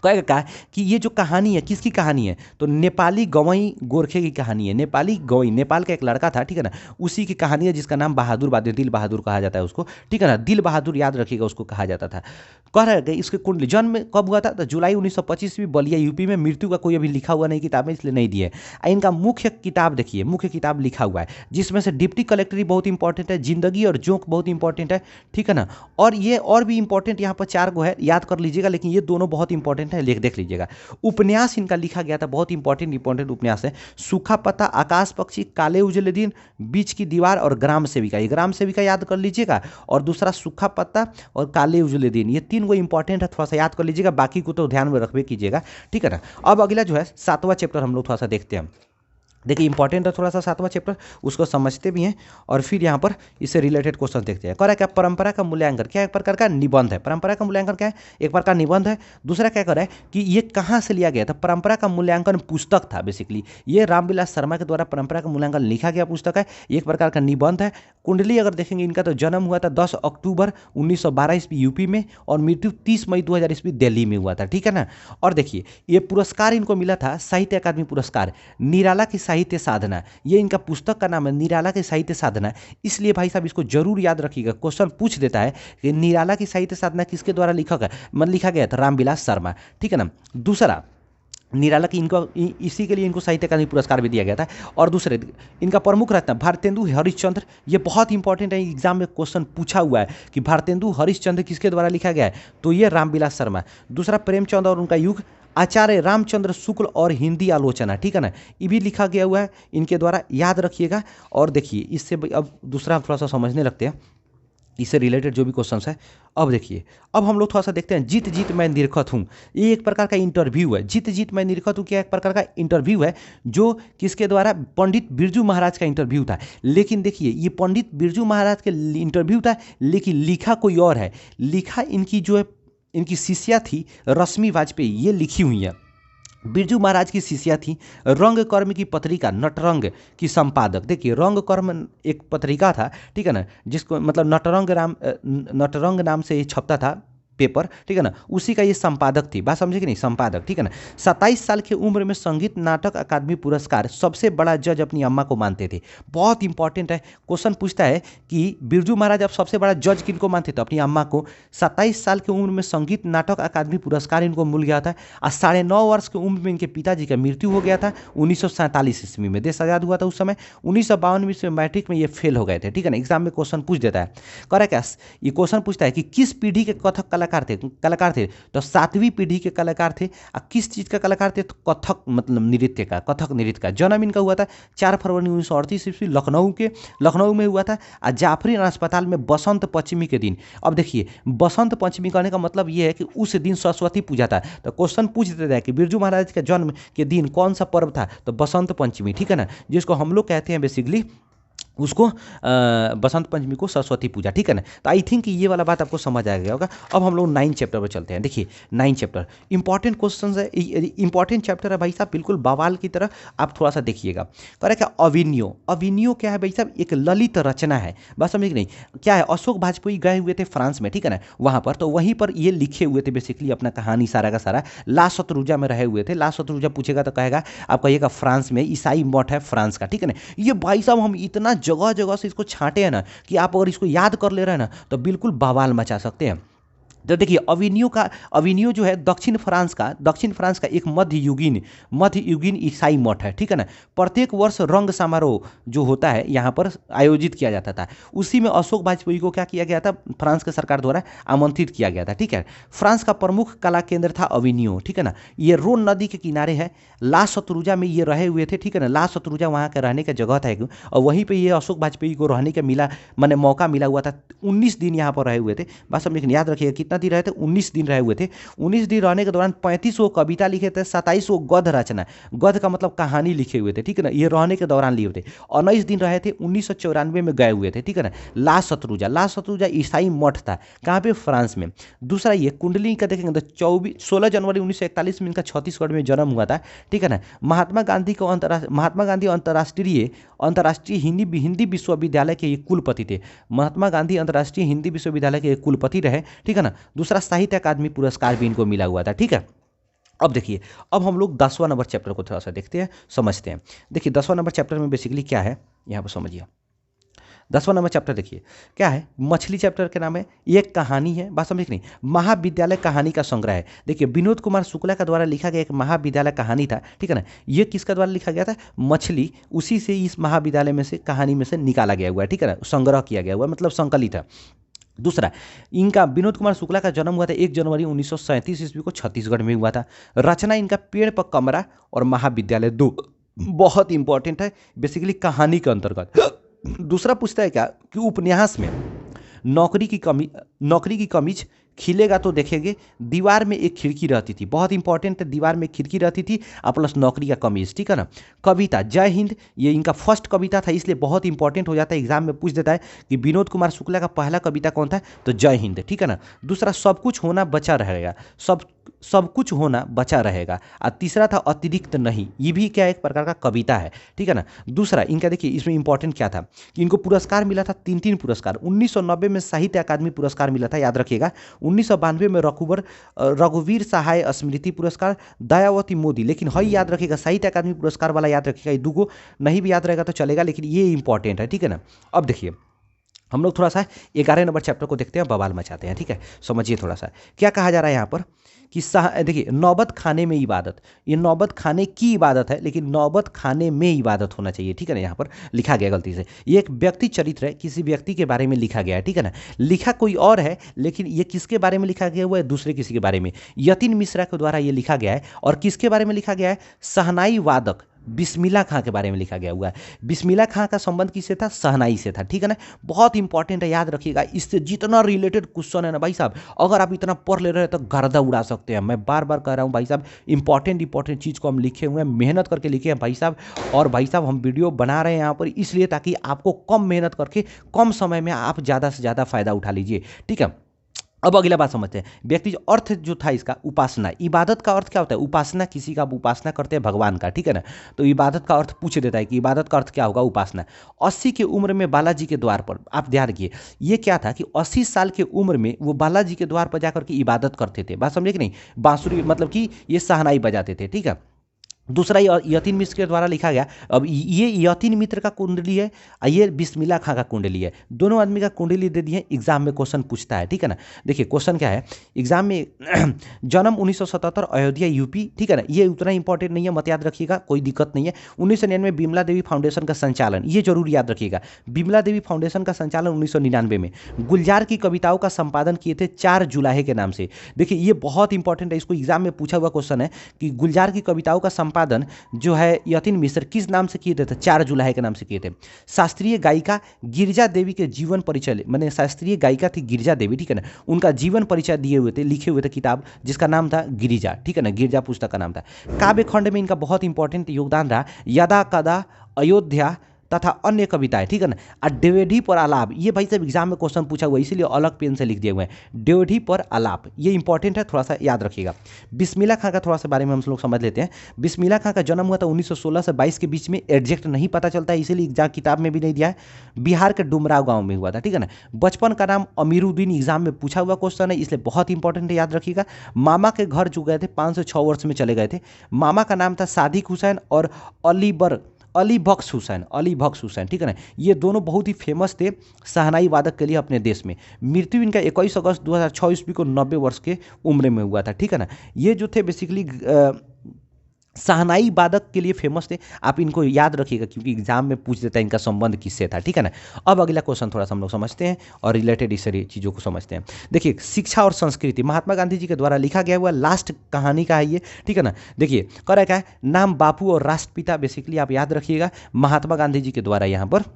कहेगा क्या कि ये जो कहानी है किसकी कहानी है? तो नेपाली गवई गोरखे की कहानी है। नेपाली गवई, नेपाल का एक लड़का था, ठीक है ना? उसी की कहानी है जिसका नाम बहादुर दिल बहादुर कहा जाता है उसको, ठीक है ना? दिल बहादुर याद रखिएगा उसको कहा जाता था। कह रहा है इसके कुंडली जन्म कब हुआ था? तो जुलाई 1925 में बलिया यूपी में। मृत्यु का कोई अभी लिखा हुआ नहीं किताब में, इसलिए नहीं दिए। इनका मुख्य किताब देखिए, मुख्य किताब लिखा हुआ है जिसमें से डिप्टी कलेक्टरी बहुत इंपॉर्टेंट है, जिंदगी और जोंक बहुत इंपॉर्टेंट है, ठीक है ना? और ये और भी इंपॉर्टेंट यहाँ पर 4 गो है, याद कर लीजिएगा, लेकिन ये दोनों बहुत इंपॉर्टेंट है, देख लीजिएगा। उपन्यास इनका लिखा गया था, बहुत इंपॉर्टेंट उपन्यास है। सूखा पत्ता, आकाश पक्षी, काले उजले दिन, बीच की दीवार और ग्राम सेविका। ये ग्राम सेविका याद कर लीजिएगा, और दूसरा सूखा पत्ता और काले उजले दिन, ये 3 गो इंपॉर्टेंट है, थोड़ा सा याद कर लीजिएगा, बाकी को तो ध्यान में रखबे कीजिएगा, ठीक है ना? अब अगला जो है 7वां चैप्टर हम लोग थोड़ा सा देखते हैं। देखिए इंपॉर्टेंट है थोड़ा सा 7वां चैप्टर, उसको समझते भी हैं और फिर यहाँ पर इससे रिलेटेड क्वेश्चन देखते हैं। कह रहा है क्या? परंपरा का मूल्यांकन क्या एक प्रकार का निबंध है। परंपरा का मूल्यांकन क्या है? एक प्रकार का निबंध है। दूसरा क्या कर रहा है कि ये कहाँ से लिया गया था? परंपरा का मूल्यांकन पुस्तक था बेसिकली, ये रामविलास शर्मा के द्वारा परंपरा का मूल्यांकन लिखा गया पुस्तक है, एक प्रकार का निबंध है। कुंडली अगर देखेंगे इनका तो जन्म हुआ था 10 अक्टूबर 1912 ईस्वी यूपी में, और मृत्यु 30 मई 2000 ईस्वी दिल्ली में हुआ था, ठीक है ना? और देखिए ये पुरस्कार इनको मिला था साहित्य अकादमी पुरस्कार, निराला की साहित्य साधना, ये इनका पुस्तक का नाम है, निराला की साहित्य साधना। इसलिए भाई साहब इसको जरूर याद रखिएगा, क्वेश्चन पूछ देता है कि निराला की साहित्य साधना किसके द्वारा लिखा गया था? रामविलास शर्मा, ठीक है ना? दूसरा निराला की इनको इसी के लिए इनको साहित्य अकादमी पुरस्कार भी दिया गया था। और दूसरे इनका प्रमुख रत्न भारतेंदु हरिश्चंद्र, ये बहुत इंपॉर्टेंट है, एग्जाम में क्वेश्चन पूछा हुआ है कि भारतेंदु हरिश्चंद्र किसके द्वारा लिखा गया है, तो ये रामविलास शर्मा। दूसरा प्रेमचंद और उनका युग, आचार्य रामचंद्र शुक्ल और हिंदी आलोचना, ठीक है ना, ये भी लिखा गया हुआ है इनके द्वारा, याद रखिएगा। और देखिए इससे अब दूसरा थोड़ा सा समझने लगते हैं, इससे रिलेटेड जो भी क्वेश्चंस है। अब देखिए, अब हम लोग थोड़ा सा देखते हैं, जीत जीत मैं निरखत हूँ, ये एक प्रकार का इंटरव्यू है। जीत जीत मैं निरखत हूँ क्या एक प्रकार का इंटरव्यू है, जो किसके द्वारा, पंडित बिरजू महाराज का इंटरव्यू था। लेकिन देखिए ये पंडित बिरजू महाराज के इंटरव्यू था, लेकिन लिखा कोई और है। लिखा इनकी जो है, इनकी शिष्या थी रश्मि वाजपेयी, ये लिखी हुई है। बिरजू महाराज की शिष्या थी। रंग कर्म की पत्रिका नटरंग की संपादक, देखिए रंग कर्म एक पत्रिका था, ठीक है ना, जिसको मतलब नटरंग नाम से ये छपता था पेपर, ठीक है ना, उसी का ये संपादक थी। बात समझे कि नहीं, संपादक, ठीक है ना। 27 साल की उम्र में संगीत नाटक अकादमी पुरस्कार सबसे बड़ा जज अपनी अम्मा को मानते थे। बहुत इंपॉर्टेंट है, क्वेश्चन पूछता है कि बिरजू महाराज अब सबसे बड़ा जज किनको मानते थे, अपनी अम्मा को। 27 साल की उम्र में संगीत नाटक अकादमी पुरस्कार इनको मिल गया था। और 9.5 वर्ष की उम्र में इनके पिताजी का मृत्यु हो गया था 1947 ईस्वी में, देश आज़ाद हुआ था उस समय। 1952 में मैट्रिक में ये फेल हो गए थे, ठीक है ना। एग्जाम में क्वेश्चन पूछ देता है, करेक्ट क्या, ये क्वेश्चन पूछता है कि किस पीढ़ी के कथक कलाकार थे, तो 7वीं पीढ़ी के कलाकार थे। और किस चीज़ का कलाकार थे, तो कथक मतलब नृत्य का, कथक नृत्य का। जन्म इनका हुआ था 4 फरवरी 1938 ईस्वी लखनऊ में हुआ था। और जाफरी अस्पताल में बसंत पंचमी के दिन। अब देखिए बसंत पंचमी कहने का मतलब ये है कि उस दिन सरस्वती पूजा था। तो क्वेश्चन पूछ देता है कि बिरजू महाराज के जन्म के दिन कौन सा पर्व था, तो बसंत पंचमी, ठीक है ना, जिसको हम लोग कहते हैं बेसिकली उसको बसंत पंचमी को सरस्वती पूजा, ठीक है ना। तो आई थिंक ये वाला बात आपको समझ आ गया होगा। अब हम लोग 9 चैप्टर पर चलते हैं। देखिए 9 चैप्टर इंपॉर्टेंट क्वेश्चन है, इंपॉर्टेंट चैप्टर है भाई साहब, बिल्कुल बवाल की तरह। आप थोड़ा सा देखिएगा, कह रहे क्या, अविनियो क्या है भाई साहब, एक ललित रचना है। बस समझ नहीं क्या है। अशोक वाजपेयी गए हुए थे फ्रांस में, ठीक है ना, वहाँ पर, तो वहीं पर ये लिखे हुए थे बेसिकली अपना कहानी सारा का सारा। ला शत्रुंजा में रहे हुए थे। ला शत्रुंजा पूछेगा तो कहेगा, आप कहिएगा फ्रांस में, ईसाई मठ है फ्रांस का, ठीक है ना। ये भाई साहब हम इतना जगह जगह से इसको छांटे हैं ना, कि आप अगर इसको याद कर ले रहे हैं ना, तो बिल्कुल बवाल मचा सकते हैं। तो देखिए अविनियो जो है दक्षिण फ्रांस का एक मध्ययुगीन ईसाई मठ है, ठीक है ना। प्रत्येक वर्ष रंग समारोह जो होता है यहाँ पर आयोजित किया जाता था। उसी में अशोक वाजपेयी को क्या किया गया था, फ्रांस के सरकार द्वारा आमंत्रित किया गया था, ठीक है। फ्रांस का प्रमुख कला केंद्र था अविनियो, ठीक है ना। ये रोन नदी के किनारे है। ला शत्रुंजा में ये रहे हुए थे, ठीक है ना। ला शत्रुंजा वहाँ का रहने का जगह था एक, और वहीं पर ये अशोक वाजपेयी को रहने का मौका मिला हुआ था। 19 दिन यहाँ पर रहे हुए थे। बस हम लेकिन याद रखिएगा कितना दिन रहे थे, 19 दिन रहे हुए थे। 19 दिन रहने के दौरान 3500 कविता लिखे थे, 2700 गद्य रचना, गद्य का मतलब कहानी लिखे हुए थे, ठीक है ना। ये रहने के दौरान लिए हुए थे। 19 दिन रहे थे, 1994 में गए हुए थे, ठीक है ना। ला शत्रुंजा ईसाई मठ था, कहाँ पे, फ्रांस में। दूसरा ये कुंडली का देखेंगे तो 16 जनवरी 1941 में इनका छत्तीसगढ़ में जन्म हुआ था, ठीक है ना। महात्मा गांधी अंतर्राष्ट्रीय हिंदी विश्वविद्यालय के ये कुलपति थे। महात्मा गांधी अंतर्राष्ट्रीय हिंदी विश्वविद्यालय के कुलपति रहे, ठीक है ना। दूसरा साहित्य अकादमी पुरस्कार भी इनको मिला हुआ था, ठीक है। अब देखिए, अब हम लोग 10वां नंबर चैप्टर को थोड़ा सा देखते हैं, समझते हैं। देखिए 10वां नंबर चैप्टर में बेसिकली क्या है, यहाँ पर समझिए। 10वां नंबर चैप्टर देखिए क्या है, मछली चैप्टर के नाम है। ये एक कहानी है, बात समझ नहीं, महाविद्यालय कहानी का संग्रह है। देखिए विनोद कुमार शुक्ला का द्वारा लिखा गया एक महाविद्यालय कहानी था, ठीक है ना। ये किसका द्वारा लिखा गया था, मछली, उसी से इस महाविद्यालय में से कहानी में से निकाला गया हुआ है, ठीक है ना, संग्रह किया गया हुआ है, मतलब संकलित है। दूसरा, इनका विनोद कुमार शुक्ला का जन्म हुआ था 1 जनवरी 1937 ईस्वी को छत्तीसगढ़ में हुआ था। रचना इनका पेड़ पर कमरा और महाविद्यालय 2, बहुत इंपॉर्टेंट है बेसिकली कहानी के अंतर्गत। दूसरा पूछता है क्या कि उपन्यास में नौकरी की कमीज खिलेगा तो देखेंगे, दीवार में एक खिड़की रहती थी, बहुत इंपॉर्टेंट है, दीवार में खिड़की रहती थी और प्लस नौकरी का कमीज, ठीक है ना। कविता जय हिंद, ये इनका फर्स्ट कविता था, इसलिए बहुत इंपॉर्टेंट हो जाता है, एग्जाम में पूछ देता है कि विनोद कुमार शुक्ला का पहला कविता कौन था, तो जय हिंद, ठीक है ना। दूसरा, सब कुछ होना बचा रहेगा, सब कुछ होना बचा रहेगा। और तीसरा था अतिरिक्त नहीं, ये भी क्या एक प्रकार का कविता है, ठीक है ना। दूसरा इनका देखिए इसमें इंपॉर्टेंट क्या था कि इनको पुरस्कार मिला था 3 पुरस्कार। 1990 में साहित्य अकादमी पुरस्कार मिला था, याद रखिएगा। 1992 में रघुवीर सहाय स्मृति पुरस्कार, दयावती मोदी, लेकिन हई याद रखिएगा साहित्य अकादमी पुरस्कार वाला याद रखिएगा, ये दूगो नहीं भी याद रहेगा तो चलेगा, लेकिन ये इंपॉर्टेंट है, ठीक है ना। अब देखिए हम लोग थोड़ा सा 11 नंबर चैप्टर को देखते हैं, बवाल मचाते हैं, ठीक है। समझिए थोड़ा सा क्या कहा जा रहा है यहाँ पर कि देखिए नौबत खाने में इबादत, ये नौबत खाने की इबादत है लेकिन नौबत खाने में इबादत होना चाहिए, ठीक है ना। यहाँ पर लिखा गया गलती से, ये एक व्यक्ति चरित्र है, किसी व्यक्ति के बारे में लिखा गया है, ठीक है ना। लिखा कोई और है लेकिन ये किसके बारे में लिखा गया हुआ है, दूसरे किसी के बारे में। यतीन मिश्रा के द्वारा ये लिखा गया है और किसके बारे में लिखा गया है, शहनाई वादक बिस्मिल्लाह खां के बारे में लिखा गया हुआ है। बिस्मिल्लाह खां का संबंध किससे था, शहनाई से था, ठीक है ना। बहुत इंपॉर्टेंट है, याद रखिएगा। इससे जितना रिलेटेड क्वेश्चन है ना भाई साहब, अगर आप इतना पढ़ ले रहे हैं तो गर्दा उड़ा सकते हैं। मैं बार बार कह रहा हूँ भाई साहब, इंपॉर्टेंट चीज़ को हम लिखे हुए हैं, मेहनत करके लिखे हैं भाई साहब। और भाई साहब हम वीडियो बना रहे हैं यहाँ पर इसलिए ताकि आपको कम मेहनत करके कम समय में आप ज़्यादा से ज़्यादा फायदा उठा लीजिए, ठीक है। अब अगला बात समझते हैं। व्यक्ति जो अर्थ जो था इसका, उपासना, इबादत का अर्थ क्या होता है, उपासना, किसी का उपासना करते हैं भगवान का, ठीक है ना। तो इबादत का अर्थ पूछ देता है कि इबादत का अर्थ क्या होगा, उपासना। 80 की उम्र में बालाजी के द्वार पर, आप ध्यान रखिए, ये क्या था कि 80 साल की उम्र में वो बालाजी के द्वार पर जाकर के इबादत करते थे। बात समझे कि नहीं, बांसुरी मतलब कि ये शहनाई बजाते थे, ठीक है। दूसरा यतीन मिश्र के द्वारा लिखा गया। अब ये यतीन मित्र का कुंडली है और ये बिस्मिल्लाह खां का कुंडली है, दोनों आदमी का कुंडली दे दिए। एग्जाम में क्वेश्चन पूछता है, ठीक है ना। देखिए क्वेश्चन क्या है एग्जाम में जन्म 1977 अयोध्या यूपी, ठीक है ना। ये उतना इंपॉर्टेंट नहीं है, मत याद रखिएगा, कोई दिक्कत नहीं है। 1999 बिमला देवी फाउंडेशन का संचालन, ये जरूर याद रखिएगा। बिमला देवी फाउंडेशन का संचालन 1999 में। गुलजार की कविताओं का संपादन किए थे 4 जुलाहे के नाम से। देखिए ये बहुत इंपॉर्टेंट है, इसको एग्जाम में पूछा हुआ क्वेश्चन है कि गुलजार की कविताओं का संपादन जो है यतीन मिश्र किस नाम से किए थे, 4 जुलाई के नाम से किए थे। शास्त्रीय गायिका गिरिजा देवी के जीवन परिचय, मैंने शास्त्रीय गायिका थी गिरिजा देवी, ठीक है ना, उनका जीवन परिचय दिए हुए थे, लिखे हुए थे किताब जिसका नाम था गिरिजा, ठीक है ना, गिरिजा पुस्तक का नाम था। काव्य खंड में इनका बहुत इंपॉर्टेंट योगदान रहा, यदा कदा, अयोध्या तथा अन्य कविताएं, ठीक है ना। और डेवढ़ी पर आलाप, ये भाई साहब एग्जाम में क्वेश्चन पूछा हुआ है इसीलिए अलग पेन से लिख दिए हुए हैं। डेवढ़ी पर आलाप ये इंपॉर्टेंट है, थोड़ा सा याद रखिएगा। बिस्मिल्लाह खां का थोड़ा सा बारे में हम लोग समझ लेते हैं। बिस्मिल्लाह खां का जन्म हुआ था 1916 से 22 के बीच में, एग्जैक्ट नहीं पता चलता है इसीलिए एग्जाम किताब में भी नहीं दिया है। बिहार के डुमराव गाँव में हुआ था, ठीक है ना। बचपन का नाम अमीरुद्दीन, एग्जाम में पूछा हुआ क्वेश्चन है इसलिए बहुत इंपॉर्टेंट है, याद रखिएगा। मामा के घर जो गए थे 5 से 6 वर्ष में चले गए थे। मामा का नाम था सादिक हुसैन और अली बख्श हुसैन, ठीक है ना। ये दोनों बहुत ही फेमस थे शहनाई वादक के लिए अपने देश में। मृत्यु इनका 21 अगस्त 2006 ईस्वी को 90 वर्ष के उम्र में हुआ था, ठीक है ना। ये जो थे बेसिकली शहनाई वादक के लिए फेमस थे, आप इनको याद रखिएगा क्योंकि एग्जाम में पूछ देता है इनका संबंध किससे था, ठीक है ना। अब अगला क्वेश्चन थोड़ा सा हम लोग समझते हैं और रिलेटेड इस सारी चीज़ों को समझते हैं। देखिए शिक्षा और संस्कृति, महात्मा गांधी जी के द्वारा लिखा गया हुआ लास्ट कहानी का है ये, ठीक है ना। देखिए कर क्या है, नाम, बापू और राष्ट्रपिता, बेसिकली आप याद रखिएगा महात्मा गांधी जी के द्वारा, यहाँ पर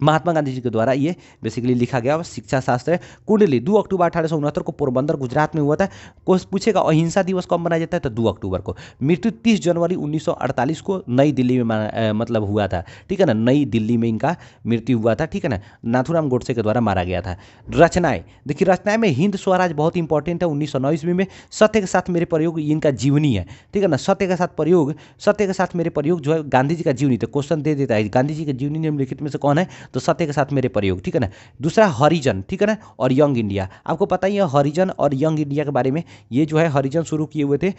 महात्मा गांधी जी के द्वारा ये बेसिकली लिखा गया शिक्षा शास्त्र है। कुंडली 2 अक्टूबर 1869 को पोरबंदर गुजरात में हुआ था। कोई पूछेगा अहिंसा दिवस कब मनाया जाता है तो 2 अक्टूबर को। मृत्यु 30 जनवरी 1948 को नई दिल्ली में मतलब हुआ था, ठीक है ना। नई दिल्ली में इनका मृत्यु हुआ था, ठीक है ना। नाथूराम गोडसे के द्वारा मारा गया था। रचनाएं, देखिए रचनाएं में हिंद स्वराज बहुत इंपॉर्टेंट है 1909 ईस्वी में। सत्य के साथ मेरे प्रयोग, इनका जीवनी है, ठीक है ना। सत्य के साथ मेरे प्रयोग जो है गांधी जी का जीवनी, तो क्वेश्चन दे देता है गांधी जी के जीवनी निम्नलिखित में से कौन है, तो सत्य के साथ मेरे प्रयोग, ठीक है ना। दूसरा हरिजन, ठीक है ना, और यंग इंडिया, आपको पता ही है हरिजन और यंग इंडिया के बारे में। ये जो है हरिजन शुरू किए हुए थे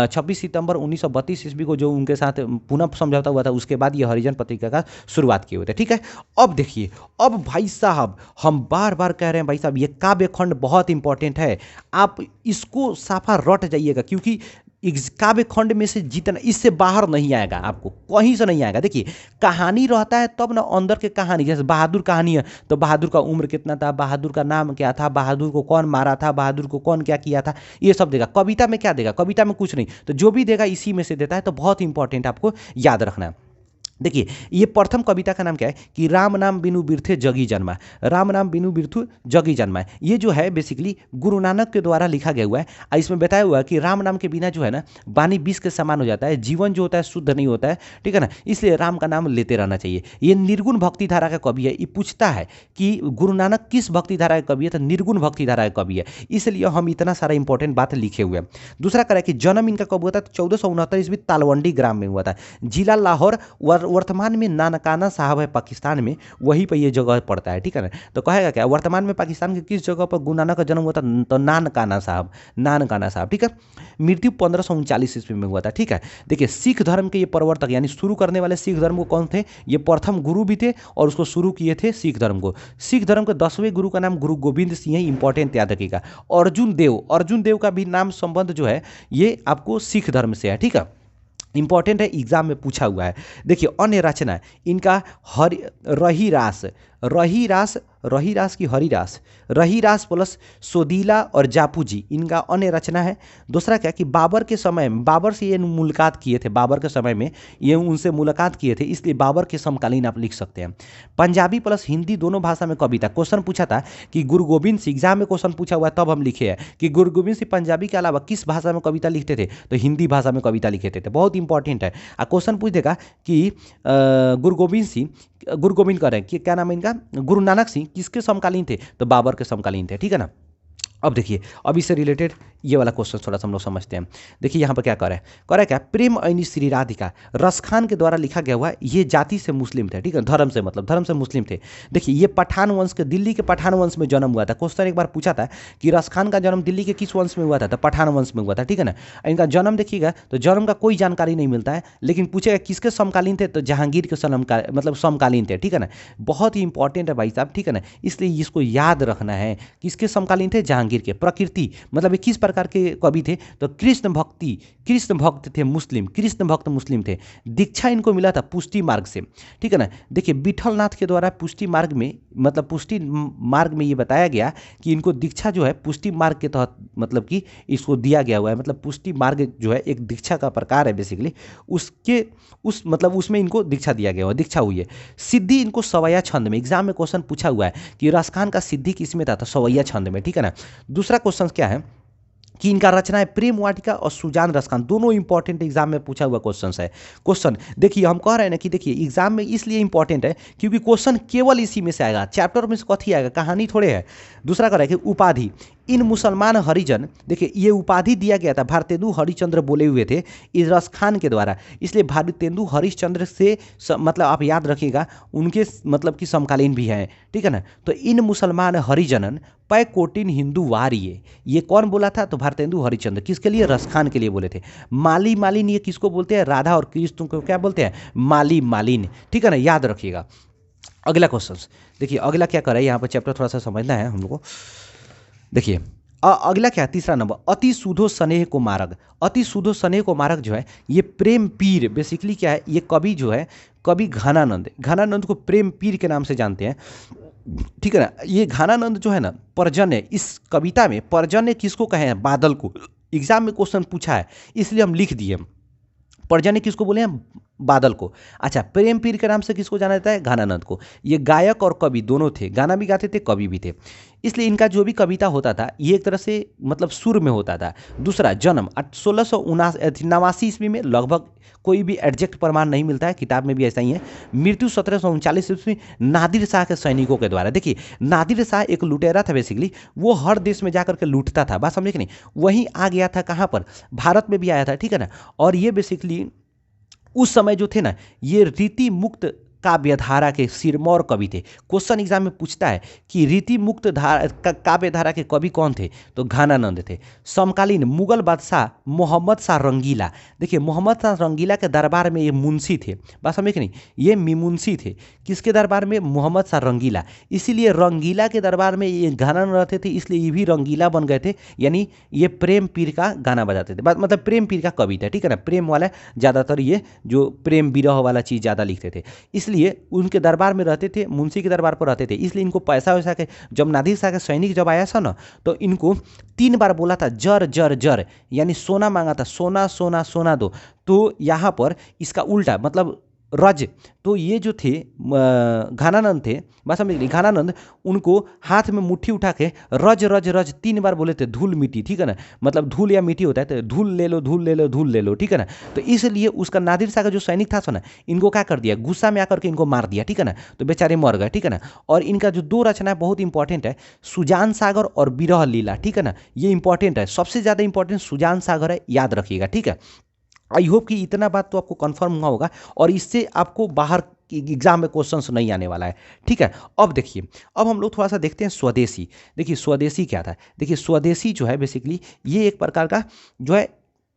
26 सितंबर 1932 ईस्वी को, जो उनके साथ पुनः समझौता हुआ था, उसके बाद ये हरिजन पत्रिका का शुरुआत किए हुए थे, ठीक है। अब देखिए, अब भाई साहब हम बार बार कह रहे हैं भाई साहब ये काव्य खंड बहुत इंपॉर्टेंट है, आप इसको साफा रट जाइएगा क्योंकि काव्य खंड में से जितना इससे बाहर नहीं आएगा, आपको कहीं से नहीं आएगा। देखिए कहानी रहता है तब ना, अंदर के कहानी, जैसे बहादुर कहानी है तो बहादुर का उम्र कितना था, बहादुर का नाम क्या था, बहादुर को कौन मारा था, बहादुर को कौन क्या किया था, ये सब देगा। कविता में क्या देगा, कविता में कुछ नहीं, तो जो भी देगा इसी में से देता है, तो बहुत इंपॉर्टेंट आपको याद रखना है। देखिए ये प्रथम कविता का नाम क्या है कि राम नाम बिनु बिरथे जगी जन्मा, राम नाम बिनु बिरथु जगी जन्मा। ये जो है बेसिकली गुरु नानक के द्वारा लिखा गया हुआ है और इसमें बताया हुआ है कि राम नाम के बिना जो है ना वाणी विष के समान हो जाता है, जीवन जो होता है शुद्ध नहीं होता है, ठीक है ना। इसलिए राम का नाम लेते रहना चाहिए। ये निर्गुण भक्ति धारा का कवि है। ये पूछता है कि गुरु नानक किस भक्ति धारा का कवि है, तो निर्गुण भक्ति धारा का कवि है, इसलिए हम इतना सारा इंपॉर्टेंट बात लिखे हुए हैं। दूसरा करा कि जन्म इनका कब हुआ था, 1469 ईस्वी तालवंडी ग्राम में हुआ था, जिला लाहौर वर्तमान में नानकाना साहब है पाकिस्तान में, वहीं पर ये जगह पड़ता है, ठीक है ना। तो कहेगा क्या, वर्तमान में पाकिस्तान के किस जगह पर गुरु नानक का जन्म हुआ था, तो नानकाना साहब, नानकाना साहब, ठीक है। मृत्यु 1539 ईस्वी में हुआ था, ठीक है। देखिए सिख धर्म के ये प्रवर्तक यानी शुरू करने वाले सिख धर्म को कौन थे, ये प्रथम गुरु भी थे और उसको शुरू किए थे सिख धर्म को। सिख धर्म के 10वें गुरु का नाम गुरु गोविंद सिंह है, इंपॉर्टेंट याद रखिएगा। अर्जुन देव का भी नाम संबंध जो है ये आपको सिख धर्म से है, ठीक है, इंपॉर्टेंट है, एग्जाम में पूछा हुआ है। देखिए अन्य रचना इनका रहीरास की हरिरास, रहीरास प्लस सोदीला और जापूजी इनका अन्य रचना है। दूसरा क्या कि बाबर के समय में, बाबर से ये मुलाकात किए थे, बाबर के समय में ये उनसे मुलाकात किए थे, इसलिए बाबर के समकालीन आप लिख सकते हैं। पंजाबी प्लस हिंदी दोनों भाषा में कविता, क्वेश्चन पूछा था कि गुरु गोविंद सिंह, एग्जाम में क्वेश्चन पूछा हुआ है तब हम लिखे हैं कि गुरु गोविंद सिंह पंजाबी के अलावा किस भाषा में कविता लिखते थे, तो हिंदी भाषा में कविता लिखे थे, तो बहुत इंपॉर्टेंट है। क्वेश्चन पूछ देगा कि गुरु गोविंद कह रहे हैं कि क्या नाम है इनका, गुरु नानक सिंह किसके समकालीन थे, तो बाबर के समकालीन थे, ठीक है ना। अब देखिए अब इससे रिलेटेड ये वाला क्वेश्चन थोड़ा सा हम लोग समझते हैं। देखिए यहाँ पर क्या कर रहा है क्या, प्रेम ऐनी श्री राधिका रस खान के द्वारा लिखा गया हुआ है। ये जाति से मुस्लिम थे, ठीक है, धर्म से मतलब धर्म से मुस्लिम थे। देखिए ये पठान वंश के, दिल्ली के पठान वंश में जन्म हुआ था। क्वेश्चन एक बार पूछा था कि रस खान का जन्म दिल्ली के किस वंश में हुआ था, तो पठान वंश में हुआ था, ठीक है ना। इनका जन्म देखिएगा तो जन्म का कोई जानकारी नहीं मिलता है, लेकिन पूछेगा किसके समकालीन थे, तो जहांगीर के मतलब समकालीन थे, ठीक है ना। बहुत ही इंपॉर्टेंट है भाई साहब, ठीक है ना, इसलिए इसको याद रखना है। किसके समकालीन थे, जहांगीर के। प्रकृति मतलब ये किस प्रकार के कवि थे, तो कृष्ण भक्त थे, मुस्लिम, कृष्ण भक्त मुस्लिम थे। दीक्षा इनको मिला था पुष्टि मार्ग से, ठीक है ना। देखिए विठल नाथ के द्वारा पुष्टि मार्ग में, मतलब पुष्टि मार्ग में ये बताया गया कि इनको दीक्षा जो है पुष्टि मार्ग के तहत मतलब कि इसको दिया गया हुआ है। मतलब पुष्टि मार्ग जो है एक दीक्षा का प्रकार है बेसिकली, उसमें इनको दीक्षा दिया गया हुआ, दीक्षा हुई है। सिद्धि इनको सवैया छंद में, एग्जाम में क्वेश्चन पूछा हुआ है कि रसखान का सिद्धि किस में था, तो सवैया छंद में, ठीक है ना। दूसरा क्वेश्चन क्या है कि इनका रचना है प्रेम वाटिका और सुजान रसखान, दोनों इंपॉर्टेंट एग्जाम में पूछा हुआ क्वेश्चन है। क्वेश्चन देखिए हम कह रहे हैं ना कि देखिए एग्जाम में इसलिए इंपॉर्टेंट है क्योंकि क्वेश्चन केवल इसी में से आएगा, चैप्टर में से कथी आएगा, कहानी थोड़े है। दूसरा कह रहा है कि उपाधि इन मुसलमान हरिजन, देखिए ये उपाधि दिया गया था भारतेंदु हरिश्चंद्र बोले हुए थे इस रस खान के द्वारा, इसलिए भारतेंदु हरिश्चंद्र से मतलब आप याद रखिएगा उनके मतलब कि समकालीन भी हैं, ठीक है ना। तो इन मुसलमान हरिजनन पै कोटिन हिंदू वारिये, ये कौन बोला था, तो भारतेंदु हरिश्चंद्र। किसके लिए, रस खान के लिए बोले थे। माली मालिन ये किसको बोलते हैं, राधा और कृष्ण को क्या बोलते हैं, माली मालिन, ठीक है ना, याद रखिएगा। अगला क्वेश्चन देखिए, अगला क्या कर रहा है यहाँ पर, चैप्टर थोड़ा सा समझना है हम लोग को। देखिए अगला क्या है, तीसरा नंबर, अति सुधो स्नेह को मारग। अति सुधो स्नेह को मारग जो है ये प्रेम पीर, बेसिकली क्या है, ये कवि जो है कवि घनानंद को प्रेम पीर के नाम से जानते हैं, ठीक है ना। ये घनानंद जो है ना, पर्जन्य, इस कविता में पर्जन्य किसको कहे हैं, बादल को। एग्जाम में क्वेश्चन पूछा है इसलिए हम लिख दिए। पर्जन्य किसको बोले हैं, बादल को। अच्छा, प्रेम पीर के नाम से किसको जाना जाता है, घनानंद को। ये गायक और कवि दोनों थे, गाना भी गाते थे, कवि भी थे, इसलिए इनका जो भी कविता होता था ये एक तरह से मतलब सुर में होता था। दूसरा, जन्म 1689 ईस्वी में, लगभग कोई भी एडजेक्ट प्रमाण नहीं मिलता है, किताब में भी ऐसा ही है। मृत्यु 1739 ईस्वी नादिर शाह के सैनिकों के द्वारा। देखिए नादिर शाह एक लुटेरा था बेसिकली, वो हर देश में जाकर के लूटता था, बात समझे कि नहीं। वहीं आ गया था कहाँ पर, भारत में भी आया था, ठीक है ना। और ये बेसिकली उस समय जो थे ना, ये रीति मुक्त काव्यधारा के सिरमौर कवि थे। क्वेश्चन एग्जाम में पूछता है कि रीति मुक्त काव्यधारा के कवि कौन थे, तो घनानंद थे। समकालीन मुगल बादशाह मोहम्मद शाह रंगीला, देखिए मोहम्मद शाह रंगीला के दरबार में ये मुंशी थे, बात समझे कि नहीं, ये मुंशी थे। किसके दरबार में, मोहम्मद शाह रंगीला, इसीलिए रंगीला के दरबार में ये घनानंद रहते थे, इसलिए ये भी रंगीला बन गए थे, यानी ये प्रेम पीर का गाना बजाते थे, मतलब प्रेम पीर का कवि थे, ठीक है ना। प्रेम वाला ज़्यादातर ये जो प्रेम विरह वाला चीज़ ज़्यादा लिखते थे, इसलिए उनके दरबार में रहते थे, मुंशी के दरबार पर रहते थे, इसलिए इनको पैसा वैसा के, जब नादिर शाह के सैनिक जब आया था ना, तो इनको 3 बार बोला था जर जर जर, यानी सोना मांगा था, सोना सोना सोना दो। तो यहाँ पर इसका उल्टा मतलब रज, तो ये जो थे घनानंद थे, बस समझ ली, घनानंद उनको हाथ में मुट्ठी उठा के रज रज रज 3 बार बोले थे, धूल मिट्टी, ठीक है ना, मतलब धूल या मिट्टी होता है, तो धूल ले लो धूल ले लो धूल ले लो, ठीक है ना। तो इसलिए उसका नादिर शाह का जो सैनिक था ना, इनको क्या कर दिया, गुस्सा में आकर के इनको मार दिया, ठीक है ना, तो बेचारे मर गए, ठीक है ना। और इनका जो 2 रचना है बहुत इंपॉर्टेंट है, सुजान सागर और विरह लीला, ठीक है ना, ये इंपॉर्टेंट है, सबसे ज़्यादा इंपॉर्टेंट सुजान सागर है, याद रखिएगा, ठीक है। आई होप कि इतना बात तो आपको कंफर्म हुआ होगा और इससे आपको बाहर एग्जाम में क्वेश्चंस नहीं आने वाला है। ठीक है, अब देखिए, अब हम लोग थोड़ा सा देखते हैं स्वदेशी। देखिए स्वदेशी क्या था, देखिए स्वदेशी जो है बेसिकली ये एक प्रकार का जो है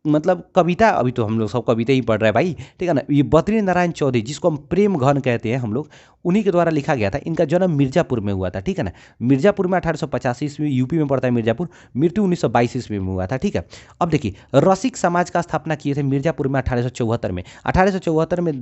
मतलब कविता, अभी तो हम लोग सब कविता ही पढ़ रहे हैं भाई, ठीक है ना। ये बद्री नारायण चौधरी जिसको हम प्रेम घन कहते हैं हम लोग, उन्हीं के द्वारा लिखा गया था। इनका जन्म मिर्जापुर में हुआ था, ठीक है ना। मिर्जापुर में 1885 ईस्वी, यूपी में पड़ता है मिर्जापुर। मृत्यु 1922 ईस्वी में हुआ था, ठीक है। अब देखिए रसिक समाज का स्थापना किए थे मिर्जापुर में 1874 में। 1874 में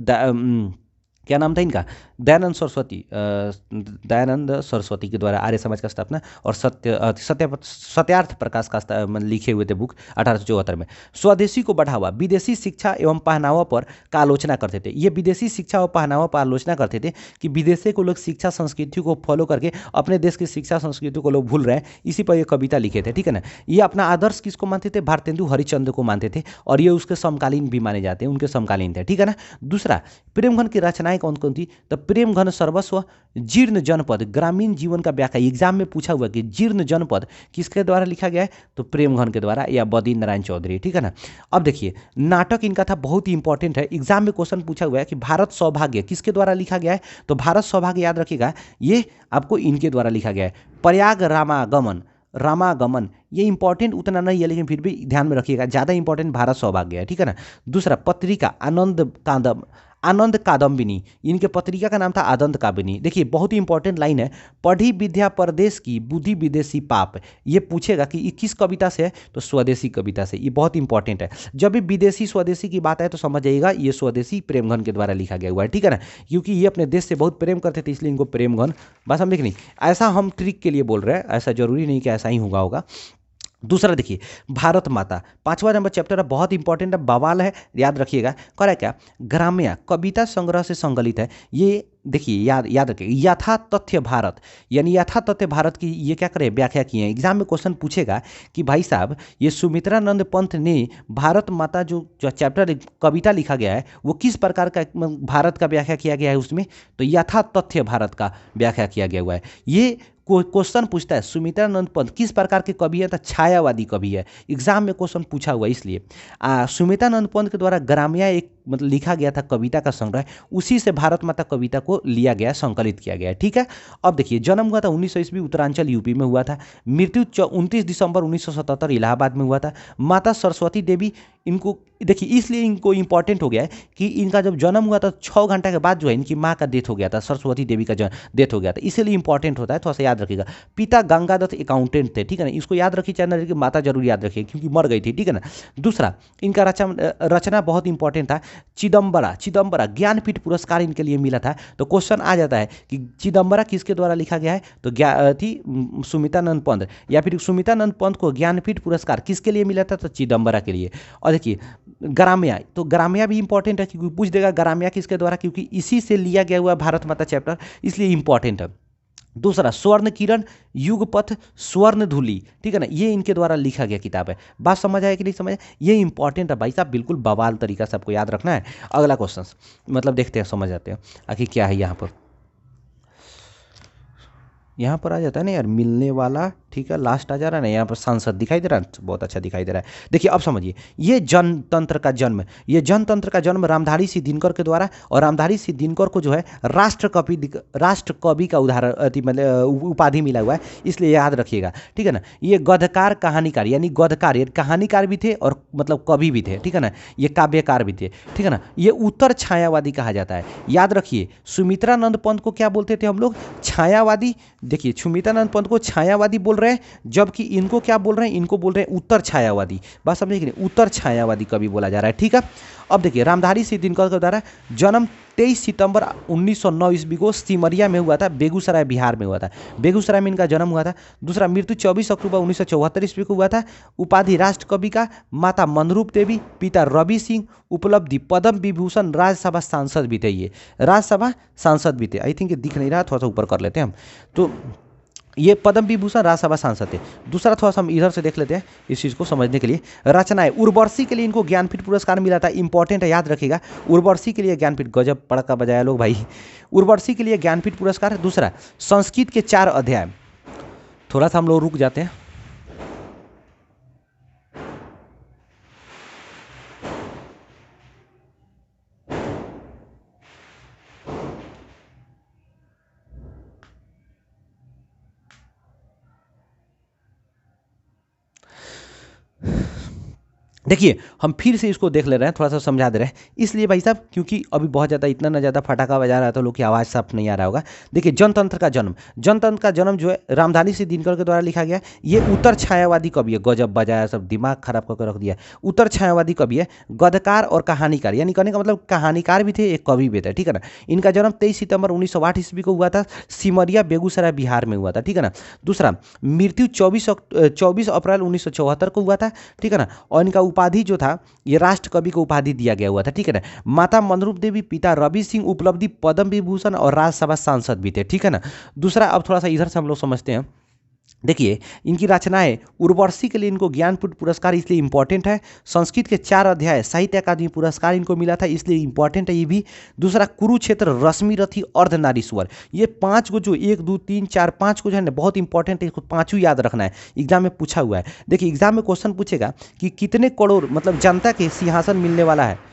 क्या नाम था इनका, दयानंद सरस्वती, दयानंद सरस्वती के द्वारा आर्य समाज का स्थापना और सत्यार्थ प्रकाश का लिखे हुए थे बुक 1874 में। स्वदेशी को बढ़ावा, विदेशी शिक्षा एवं पहनावा पर का आलोचना करते थे। ये विदेशी शिक्षा और पहनावा पर आलोचना करते थे कि विदेशी को लोग शिक्षा संस्कृति को फॉलो करके अपने देश की शिक्षा संस्कृति को लोग भूल रहे हैं। इसी पर ये कविता लिखे थे, ठीक है ना। ये अपना आदर्श किसको मानते थे, भारतेंदु हरिश्चंद्र को मानते थे और ये उसके समकालीन भी माने जाते हैं, उनके समकालीन थे, ठीक है ना। दूसरा, प्रेमघन की रचनाएं कौन कौन थी, तो प्रेमघन सर्वस्व, जीर्ण जनपद, ग्रामीण जीवन का व्याख्या। एग्जाम में पूछा हुआ कि जीर्ण जनपद किसके द्वारा लिखा गया है, तो प्रेमघन के द्वारा या बद्री नारायण चौधरी, ठीक है ना। अब देखिए नाटक इनका था, बहुत ही इंपॉर्टेंट है, एग्जाम में क्वेश्चन पूछा हुआ है कि भारत सौभाग्य किसके द्वारा लिखा गया है, तो भारत सौभाग्य याद रखिएगा, ये आपको इनके द्वारा लिखा गया है। प्रयाग रामागमन, रामागमन ये इंपॉर्टेंट उतना नहीं है लेकिन फिर भी ध्यान में रखिएगा, ज़्यादा इंपॉर्टेंट भारत सौभाग्य है, ठीक है ना। दूसरा, पत्रिका आनंद कादम्बिनी, इनके पत्रिका का नाम था आनंद कादम्बिनी। देखिए बहुत ही इंपॉर्टेंट लाइन है, पढ़ी विद्या परदेश की, बुद्धि विदेशी पाप। ये पूछेगा कि ये किस कविता से है, तो स्वदेशी कविता से। ये बहुत इंपॉर्टेंट है, जब भी विदेशी स्वदेशी की बात है तो समझ जाइएगा ये स्वदेशी प्रेमघन के द्वारा लिखा गया हुआ है, ठीक है ना। क्योंकि ये अपने देश से बहुत प्रेम करते थे इसलिए इनको प्रेमघन, बस हम देख नहीं, ऐसा हम ट्रिक के लिए बोल रहे हैं, ऐसा जरूरी नहीं कि ऐसा ही होगा। दूसरा देखिए भारत माता, 5वां नंबर चैप्टर है, बहुत इंपॉर्टेंट है, बवाल है, याद रखिएगा। करा क्या, ग्राम्या कविता संग्रह से संकलित है। ये देखिए याद रखिए, यथा तथ्य भारत, यानी यथा तथ्य भारत की ये क्या करे, व्याख्या किए हैं। एग्जाम में क्वेश्चन पूछेगा कि भाई साहब ये सुमित्रानंद पंत ने भारत माता जो चैप्टर कविता लिखा गया है वो किस प्रकार का भारत का व्याख्या किया गया है उसमें, तो यथा तथ्य भारत का व्याख्या किया गया हुआ है। ये क्वेश्चन पूछता है सुमित्रानंद पंत किस प्रकार के कवि है, तो छायावादी कवि है। एग्जाम में क्वेश्चन पूछा हुआ इसलिए सुमित्रानंद पंत के द्वारा ग्राम्या एक मतलब लिखा गया था कविता का संग्रह, उसी से भारत माता कविता को लिया गया, संकलित किया गया, ठीक है। अब देखिए जन्म हुआ था 1900 ईस्वी, उत्तरांचल यूपी में हुआ था। मृत्यु 29 दिसंबर 1977 इलाहाबाद में हुआ था। माता सरस्वती देवी, इनको देखिए इसलिए इनको इंपॉर्टेंट हो गया है कि इनका जब जन्म हुआ था 6 घंटे के बाद जो है इनकी माँ का डेथ हो गया था, सरस्वती देवी का डेथ हो गया था, इसीलिए इंपॉर्टेंट होता है, थोड़ा सा याद रखिएगा। पिता गंगादत्त अकाउंटेंट थे, ठीक है ना, इसको याद रखिए, चाहे ना माता जरूर याद रखिए क्योंकि मर गई थी, ठीक है ना। दूसरा, इनका रचना बहुत इंपॉर्टेंट था, चिदम्बरा ज्ञानपीठ पुरस्कार इनके लिए मिला था। तो क्वेश्चन आ जाता है कि चिदम्बरा किसके द्वारा लिखा गया है, तो थी सुमित्रानंद पंत, या फिर सुमित्रानंद पंत को ज्ञानपीठ पुरस्कार किसके लिए मिला था, तो चिदम्बरा के लिए। और देखिए ग्राम्या, तो ग्राम्या भी इंपॉर्टेंट है क्योंकि पूछ देगा ग्राम्या किसके द्वारा, क्योंकि इसी से लिया गया हुआ भारत माता चैप्टर, इसलिए इंपॉर्टेंट है। दूसरा, स्वर्ण किरण, युगपथ, स्वर्ण धूलि, ठीक है ना, ये इनके द्वारा लिखा गया किताब है। बात समझ आया कि नहीं समझ, ये इंपॉर्टेंट है भाई साहब, बिल्कुल बवाल तरीका से आपको याद रखना है। अगला क्वेश्चन मतलब देखते हैं, समझ आते हैं आखिर क्या है यहाँ पर आ जाता है ना यार, मिलने वाला, ठीक है, लास्ट आ जा रहा है ना, यहाँ पर सांसद दिखाई दे रहा है, बहुत अच्छा दिखाई दे रहा है। देखिए अब समझिए, ये जनतंत्र का जन्म रामधारी सिंह दिनकर के द्वारा, और रामधारी सिंह दिनकर को जो है राष्ट्र कवि का उदाहरण मतलब उपाधि मिला हुआ है, इसलिए याद रखिएगा, ठीक है ना। ये गद्यकार कहानीकार, यानी गद्यकार ये कहानीकार भी थे और मतलब कवि भी थे, ठीक है ना, ये काव्यकार भी थे, ठीक है ना। ये उत्तर छायावादी कहा जाता है, याद रखिए। सुमित्रानंद पंत को क्या बोलते थे हम लोग, छायावादी। देखिए सुमित्रानंद पंत को छायावादी बोल रहे हैं, जबकि इनको क्या बोल रहे हैं, इनको बोल रहे हैं उत्तर छायावादी। बात समझे कि नहीं, उत्तर छायावादी कवि बोला जा रहा है, ठीक है। अब देखिए रामधारी सिंह दिनकर के द्वारा जन्म 23 सितंबर 1909 ईस्वी को सिमरिया में हुआ था, बेगूसराय बिहार में हुआ था, बेगूसराय में इनका जन्म हुआ था। दूसरा, मृत्यु 24 अक्टूबर 1974 ईस्वी को हुआ था। उपाधि राष्ट्र कवि का, माता मनरूप देवी, पिता रवि सिंह, उपलब्धि पद्म विभूषण, राज्यसभा सांसद भी थे, ये राज्यसभा सांसद भी थे। आई थिंक दिख नहीं रहा, थोड़ा सा ऊपर कर लेते हैं हम, तो ये पद्म विभूषण राज्यसभा सांसद थे। दूसरा थोड़ा सा हम इधर से देख लेते हैं इस चीज़ को समझने के लिए। रचनाएं, उर्वशी के लिए इनको ज्ञानपीठ पुरस्कार मिला था, इंपॉर्टेंट है, याद रखिएगा। उर्वशी के लिए ज्ञानपीठ, गजब पड़का बजाया लोग भाई, उर्वशी के लिए ज्ञानपीठ पुरस्कार। दूसरा, संस्कृत के 4 अध्याय, थोड़ा सा हम लोग रुक जाते हैं। देखिए हम फिर से इसको देख ले रहे हैं, थोड़ा सा समझा दे रहे हैं इसलिए भाई साहब, क्योंकि अभी बहुत ज़्यादा इतना ना ज़्यादा फटाका बजा रहा है तो लोग की आवाज़ साफ नहीं आ रहा होगा। देखिए जनतंत्र का जन्म, जनतंत्र का जन्म जो है रामधारी सिंह दिनकर के द्वारा लिखा गया। ये उत्तर छायावादी कवि है, गजब बजाया, सब दिमाग खराब करके रख दिया। उत्तर छायावादी कवि है, गद्यकार और कहानीकार, यानी कहने का मतलब कहानीकार भी थे, एक कवि भी थे, ठीक है ना। इनका जन्म 23 सितंबर 1908 ईस्वी को हुआ था, सिमरिया बेगूसराय बिहार में हुआ था, ठीक है ना। दूसरा मृत्यु 24 अप्रैल 1974 को हुआ था, ठीक है ना। और इनका उपाधि जो था ये राष्ट्र कवि को उपाधि दिया गया हुआ था, ठीक है ना। माता मनरूप देवी, पिता रवि सिंह, उपलब्धि पद्म विभूषण और राज्यसभा सांसद भी थे, ठीक है ना। दूसरा अब थोड़ा सा इधर से हम लोग समझते हैं। देखिए इनकी रचनाएं, उर्वशी के लिए इनको ज्ञानपीठ पुरस्कार इसलिए इंपॉर्टेंट है। संस्कृत के 4 अध्याय साहित्य अकादमी पुरस्कार इनको मिला था, इसलिए इंपॉर्टेंट है ये भी। दूसरा कुरुक्षेत्र, रश्मिरथी, अर्धनारीश्वर, ये 5 को जो 1 2 3 4 5 को जो है ना बहुत इंपॉर्टेंट है, इसको 5 याद रखना है, एग्जाम में पूछा हुआ है। देखिए एग्जाम में क्वेश्चन पूछेगा कि कितने करोड़ मतलब जनता के सिंहासन मिलने वाला है।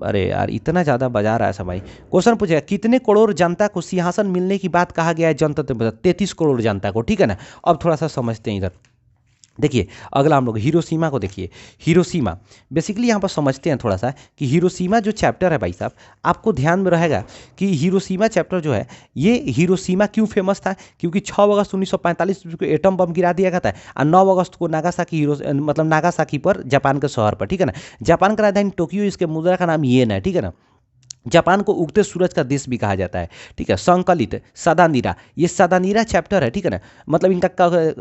अरे यार इतना ज़्यादा बजा रहा है सब भाई। क्वेश्चन पूछेगा कितने करोड़ जनता को सिंहासन मिलने की बात कहा गया है जनतंत्र में, 33 करोड़ जनता को, ठीक है ना। अब थोड़ा सा समझते हैं इधर। देखिए अगला हम लोग हिरोशिमा को देखिए। हिरोशिमा बेसिकली यहाँ पर समझते हैं थोड़ा सा कि हिरोशिमा जो चैप्टर है भाई साहब, आपको ध्यान में रहेगा कि हिरोशिमा चैप्टर जो है ये हिरोशिमा क्यों फेमस था, क्योंकि 6 अगस्त 1945 को एटम बम गिरा दिया गया था और 9 अगस्त को नागासाकी मतलब नागासाकी पर, जापान के शहर पर, ठीक है ना। जापान का राजधानी टोक्यो, इसके मुद्रा का नाम येन है, ठीक है ना। जापान को उगते सूरज का देश भी कहा जाता है, ठीक है। संकलित सदानीरा, ये सदानीरा चैप्टर है, ठीक है ना। मतलब इनका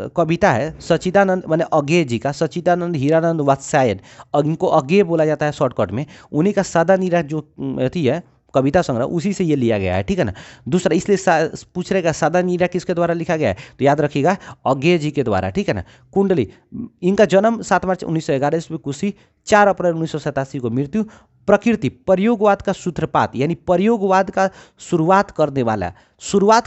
कविता है सच्चिदानंद माने अज्ञेय जी का, सच्चिदानंद हीरानंद वात्स्यायन, और इनको अज्ञेय बोला जाता है शॉर्टकट में। उन्हीं का सदानीरा जो अथी है कविता संग्रह, उसी से ये लिया गया है, ठीक है ना। दूसरा इसलिए पूछ रहेगा सदानीरा किसके द्वारा लिखा गया है, तो याद रखिएगा अज्ञेय जी के द्वारा, ठीक है ना। कुंडली, इनका जन्म 7 मार्च 1911 ईस्वी, कुशी 4 अप्रैल 1987 को मृत्यु। प्रकृति, प्रयोगवाद का सूत्रपात, यानी प्रयोगवाद का शुरुआत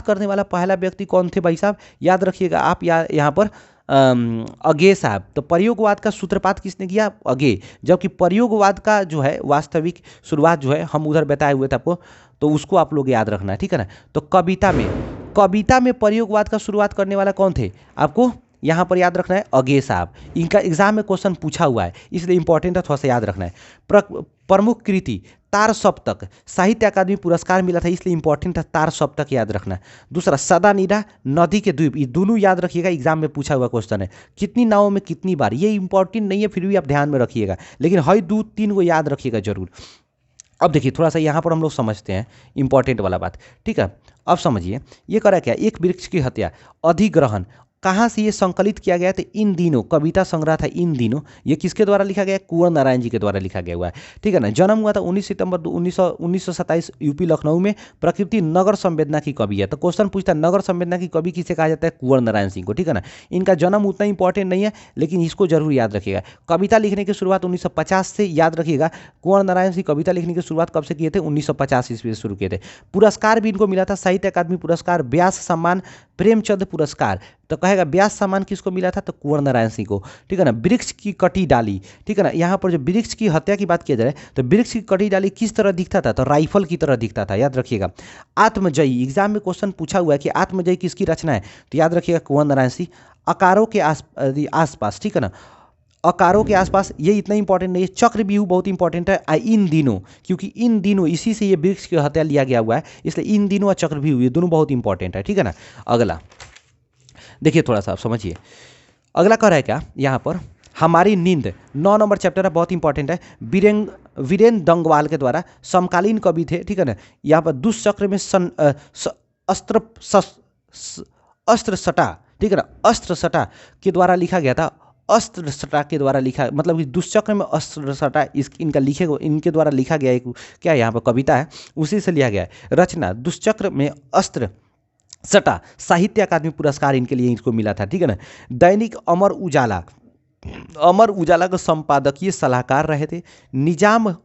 करने वाला पहला व्यक्ति कौन थे भाई साहब, याद रखिएगा आप यहाँ पर अज्ञेय साहब। तो प्रयोगवाद का सूत्रपात किसने किया, अज्ञेय। जबकि प्रयोगवाद का जो है वास्तविक शुरुआत जो है हम उधर बताए हुए थे आपको, तो उसको आप लोग याद रखना है, ठीक है ना। तो कविता में प्रयोगवाद का शुरुआत करने वाला कौन थे, आपको यहाँ पर याद रखना है अज्ञेय साहब। इनका एग्जाम में क्वेश्चन पूछा हुआ है, इसलिए इंपॉर्टेंट है, थोड़ा सा याद रखना है। प्रमुख कृति तार सप्तक, साहित्य अकादमी पुरस्कार मिला था, इसलिए इंपॉर्टेंट है, तार सप्तक याद रखना है। दूसरा सदानीरा, नदी के द्वीप, ये दोनों याद रखिएगा, एग्जाम में पूछा हुआ क्वेश्चन है। कितनी नावों में कितनी बार, ये इंपॉर्टेंट नहीं है, फिर भी आप ध्यान में रखिएगा, लेकिन हई 2 3 को याद रखिएगा जरूर। अब देखिए थोड़ा सा यहाँ पर हम लोग समझते हैं इंपॉर्टेंट वाला बात, ठीक है। अब समझिए ये करा क्या, एक वृक्ष की हत्या, अधिग्रहण, कहाँ से ये संकलित किया गया था, इन दिनों कविता संग्रह था, इन दिनों ये किसके द्वारा लिखा गया, कुंवर नारायण जी के द्वारा लिखा गया हुआ है, ठीक है ना। जन्म हुआ था 19 सितंबर 1927 यूपी लखनऊ में। प्रकृति नगर संवेदना की कवि है, तो क्वेश्चन पूछता है नगर संवेदना की कवि किसे कहा जाता है, कुंवर नारायण सिंह को, ठीक है ना। इनका जन्म उतना इंपॉर्टेंट नहीं है, लेकिन इसको जरूर याद रखिएगा। कविता लिखने की शुरुआत 1950 से, याद रखिएगा कुंवर नारायण सिंह कविता लिखने की शुरुआत कब से किए थे, 1950 ईस्वी से शुरू किए थे। पुरस्कार भी इनको मिला था, साहित्य अकादमी पुरस्कार, व्यास सम्मान, प्रेमचंद पुरस्कार। तो कहेगा व्यास सम्मान किसको मिला था, तो कुंवर नारायण सिंह को, ठीक है ना। वृक्ष की कटी डाली, ठीक है ना। यहाँ पर जो वृक्ष की हत्या की बात किया जाए तो वृक्ष की कटी डाली किस तरह दिखता था, तो राइफल की तरह दिखता था, याद रखिएगा। आत्मजयी, एग्जाम में क्वेश्चन पूछा हुआ है कि आत्मजयी किसकी रचना है, तो याद रखिएगा कुंवर नारायण सिंह। अकारों के आसपास, ठीक है ना, अकारों के आसपास, ये इतना इंपॉर्टेंट नहीं है। चक्रव्यूह बहुत इंपॉर्टेंट है, इन दिनों, क्योंकि इन दिनों इसी से ये वृक्ष की हत्या लिया गया हुआ है, इसलिए इन दिनों और चक्रव्यूह ये दोनों बहुत इंपॉर्टेंट है, ठीक है ना। अगला देखिए थोड़ा सा आप समझिए, अगला कह रहा है क्या यहाँ पर, हमारी नींद, 9 नंबर चैप्टर है, बहुत इंपॉर्टेंट है। वीरेन डंगवाल के द्वारा, समकालीन कवि थे, ठीक है ना। यहाँ पर दुष्चक्र में अस्त्र सटा, ठीक है ना, अस्त्र सटा के द्वारा लिखा गया था। अस्त्र सटा के द्वारा लिखा, मतलब कि दुष्चक्र में अस्त्र सटा, इनके द्वारा लिखा गया एक क्या यहाँ पर कविता है, उसी से लिया गया है। रचना दुष्चक्र में अस्त्र सटा, साहित्य अकादमी पुरस्कार इनके लिए इनको मिला था, ठीक है ना। दैनिक अमर उजाला का संपादकीय सलाहकार रहे थे। निजाम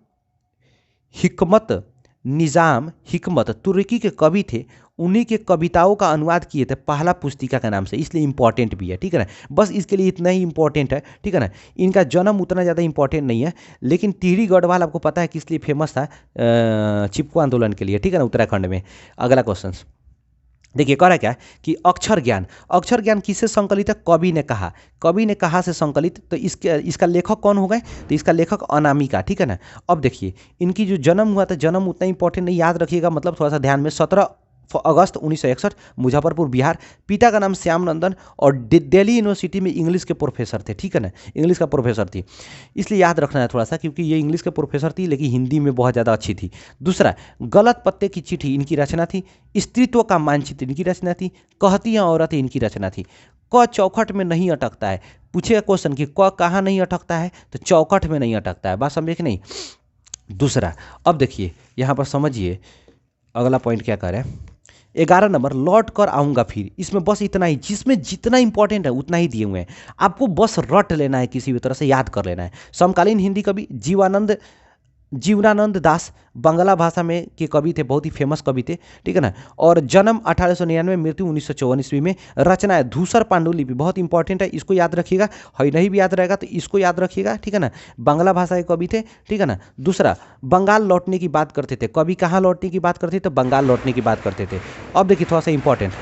हिकमत तुर्की के कवि थे, उन्हीं के कविताओं का अनुवाद किए थे पहला पुस्तिका के नाम से, इसलिए इंपॉर्टेंट भी है, ठीक है ना। बस इसके लिए इतना ही इंपॉर्टेंट है, ठीक है ना। इनका जन्म उतना ज़्यादा इंपॉर्टेंट नहीं है, लेकिन टिहरी गढ़वाल आपको पता है किस लिए फेमस था, चिपको आंदोलन के लिए, ठीक है ना, उत्तराखंड में। अगला क्वेश्चन, देखिए कह रहा है क्या कि अक्षर ज्ञान किससे संकलित है, कवि ने कहा से संकलित, तो इसके इसका लेखक कौन हो गए, तो इसका लेखक अनामिका, ठीक है ना। अब देखिए इनकी जो जन्म हुआ था, जन्म उतना इंपॉर्टेंट नहीं, याद रखिएगा, मतलब थोड़ा सा ध्यान में, 17 अगस्त 1961 मुजफ्फरपुर बिहार। पिता का नाम श्याम नंदन और दिल्ली यूनिवर्सिटी में इंग्लिश के प्रोफेसर थे, ठीक है ना, इंग्लिश का प्रोफेसर थी, इसलिए याद रखना है थोड़ा सा, क्योंकि ये इंग्लिश के प्रोफेसर थी लेकिन हिंदी में बहुत ज़्यादा अच्छी थी। दूसरा, गलत पत्ते की चिट्ठी इनकी रचना थी। स्त्रीत्व का मानचित्र इनकी रचना थी। कहती हैं औरतें इनकी रचना थी। क चौखट में नहीं अटकता है, पूछेगा क्वेश्चन कि क कहाँ नहीं अटकता है, तो चौखट में नहीं अटकता है, बात समझे कि नहीं। दूसरा, अब देखिए यहाँ पर समझिए अगला पॉइंट क्या कर रहे हैं। 11 नंबर, लौट कर आऊँगा फिर, इसमें बस इतना ही, जिसमें जितना इंपॉर्टेंट है उतना ही दिए हुए हैं, आपको बस रट लेना है, किसी भी तरह से याद कर लेना है। समकालीन हिंदी कवि जीवनानंद दास, बांग्ला भाषा में के कवि थे, बहुत ही फेमस कवि थे, ठीक है ना। और जन्म 1899, मृत्यु 1954 ईस्वी में। रचना है धूसर पांडुलिपि, बहुत इंपॉर्टेंट है, इसको याद रखिएगा, है नहीं भी याद रहेगा तो इसको याद रखिएगा, ठीक है ना। बांग्ला भाषा के कवि थे, ठीक है ना। दूसरा, बंगाल लौटने की बात करते थे, कवि कहाँ लौटने की बात करते थे, तो बंगाल लौटने की बात करते थे। अब देखिए थोड़ा सा इंपॉर्टेंट,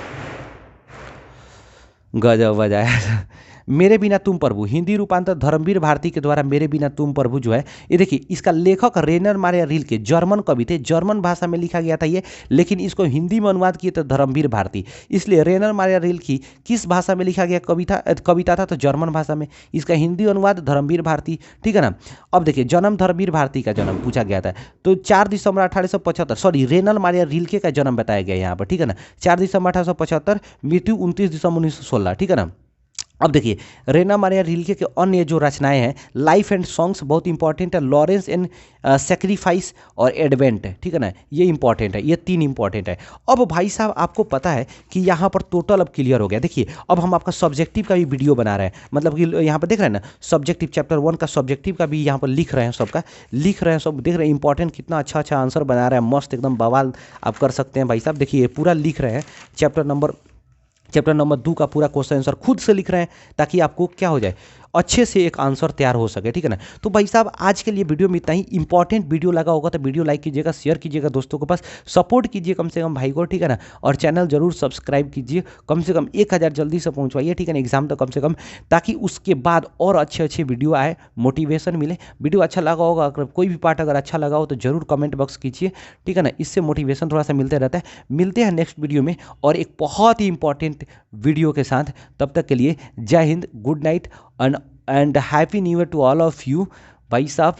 गजब बजाया मेरे बिना तुम प्रभु, हिंदी रूपांतर धर्मवीर भारती के द्वारा मेरे बिना तुम प्रभु जो है, ये देखिए इसका लेखक रेनर मारिया रिल्के, जर्मन कवि थे, जर्मन भाषा में लिखा गया था ये, लेकिन इसको हिंदी में अनुवाद किए थे धर्मवीर भारती, इसलिए रेनर मारिया रिल्के किस भाषा में लिखा गया कविता था, तो जर्मन भाषा में, इसका हिंदी अनुवाद धर्मवीर भारती, ठीक है ना। अब देखिए जन्म, धर्मवीर भारती का जन्म पूछा गया था, तो 4 दिसंबर 1875, सॉरी रेनर मारिया रिल्के का जन्म बताया गया यहाँ पर, ठीक है ना, 4 दिसंबर 1875, मृत्यु 29 दिसंबर 1916, ठीक है ना। अब देखिए रेना मारिया रिल्के के अन्य जो रचनाएं हैं, लाइफ एंड सॉन्ग्स बहुत इंपॉर्टेंट है, लॉरेंस एंड सेक्रीफाइस और एडवेंट, ठीक है ना, ये इंपॉर्टेंट है, ये 3 इंपॉर्टेंट है। अब भाई साहब आपको पता है कि यहाँ पर टोटल अब क्लियर हो गया। देखिए अब हम आपका सब्जेक्टिव का भी वीडियो बना रहे हैं, मतलब कि यहाँ पर देख रहे हैं ना, सब्जेक्टिव चैप्टर 1 का सब्जेक्टिव का भी यहाँ पर लिख रहे हैं, सबका लिख रहे हैं, सब देख रहे हैं, इंपॉर्टेंट कितना अच्छा अच्छा आंसर बना रहे हैं, मस्त एकदम बवाल आप कर सकते हैं भाई साहब। देखिए पूरा लिख रहे हैं, चैप्टर नंबर 2 का पूरा क्वेश्चन आंसर खुद से लिख रहे हैं, ताकि आपको क्या हो जाए, अच्छे से एक आंसर तैयार हो सके, ठीक है ना। तो भाई साहब आज के लिए वीडियो में इतना ही। इंपॉर्टेंट वीडियो लगा होगा तो वीडियो लाइक कीजिएगा, शेयर कीजिएगा दोस्तों के पास, सपोर्ट कीजिए कम से कम भाई को, ठीक है ना। और चैनल जरूर सब्सक्राइब कीजिए, कम से कम 1000 जल्दी से पहुंचवाइए, ठीक है ना, एग्जाम तक कम से कम, ताकि उसके बाद और अच्छे अच्छे वीडियो आए, मोटिवेशन मिले। वीडियो अच्छा लगा होगा, अगर कोई भी पार्ट अगर अच्छा लगा हो तो जरूर कमेंट बॉक्स कीजिए, ठीक है ना, इससे मोटिवेशन थोड़ा सा मिलते रहता है। मिलते हैं नेक्स्ट वीडियो में और एक बहुत ही इंपॉर्टेंट वीडियो के साथ, तब तक के लिए जय हिंद, good night and happy new year to all of you भाई साहब।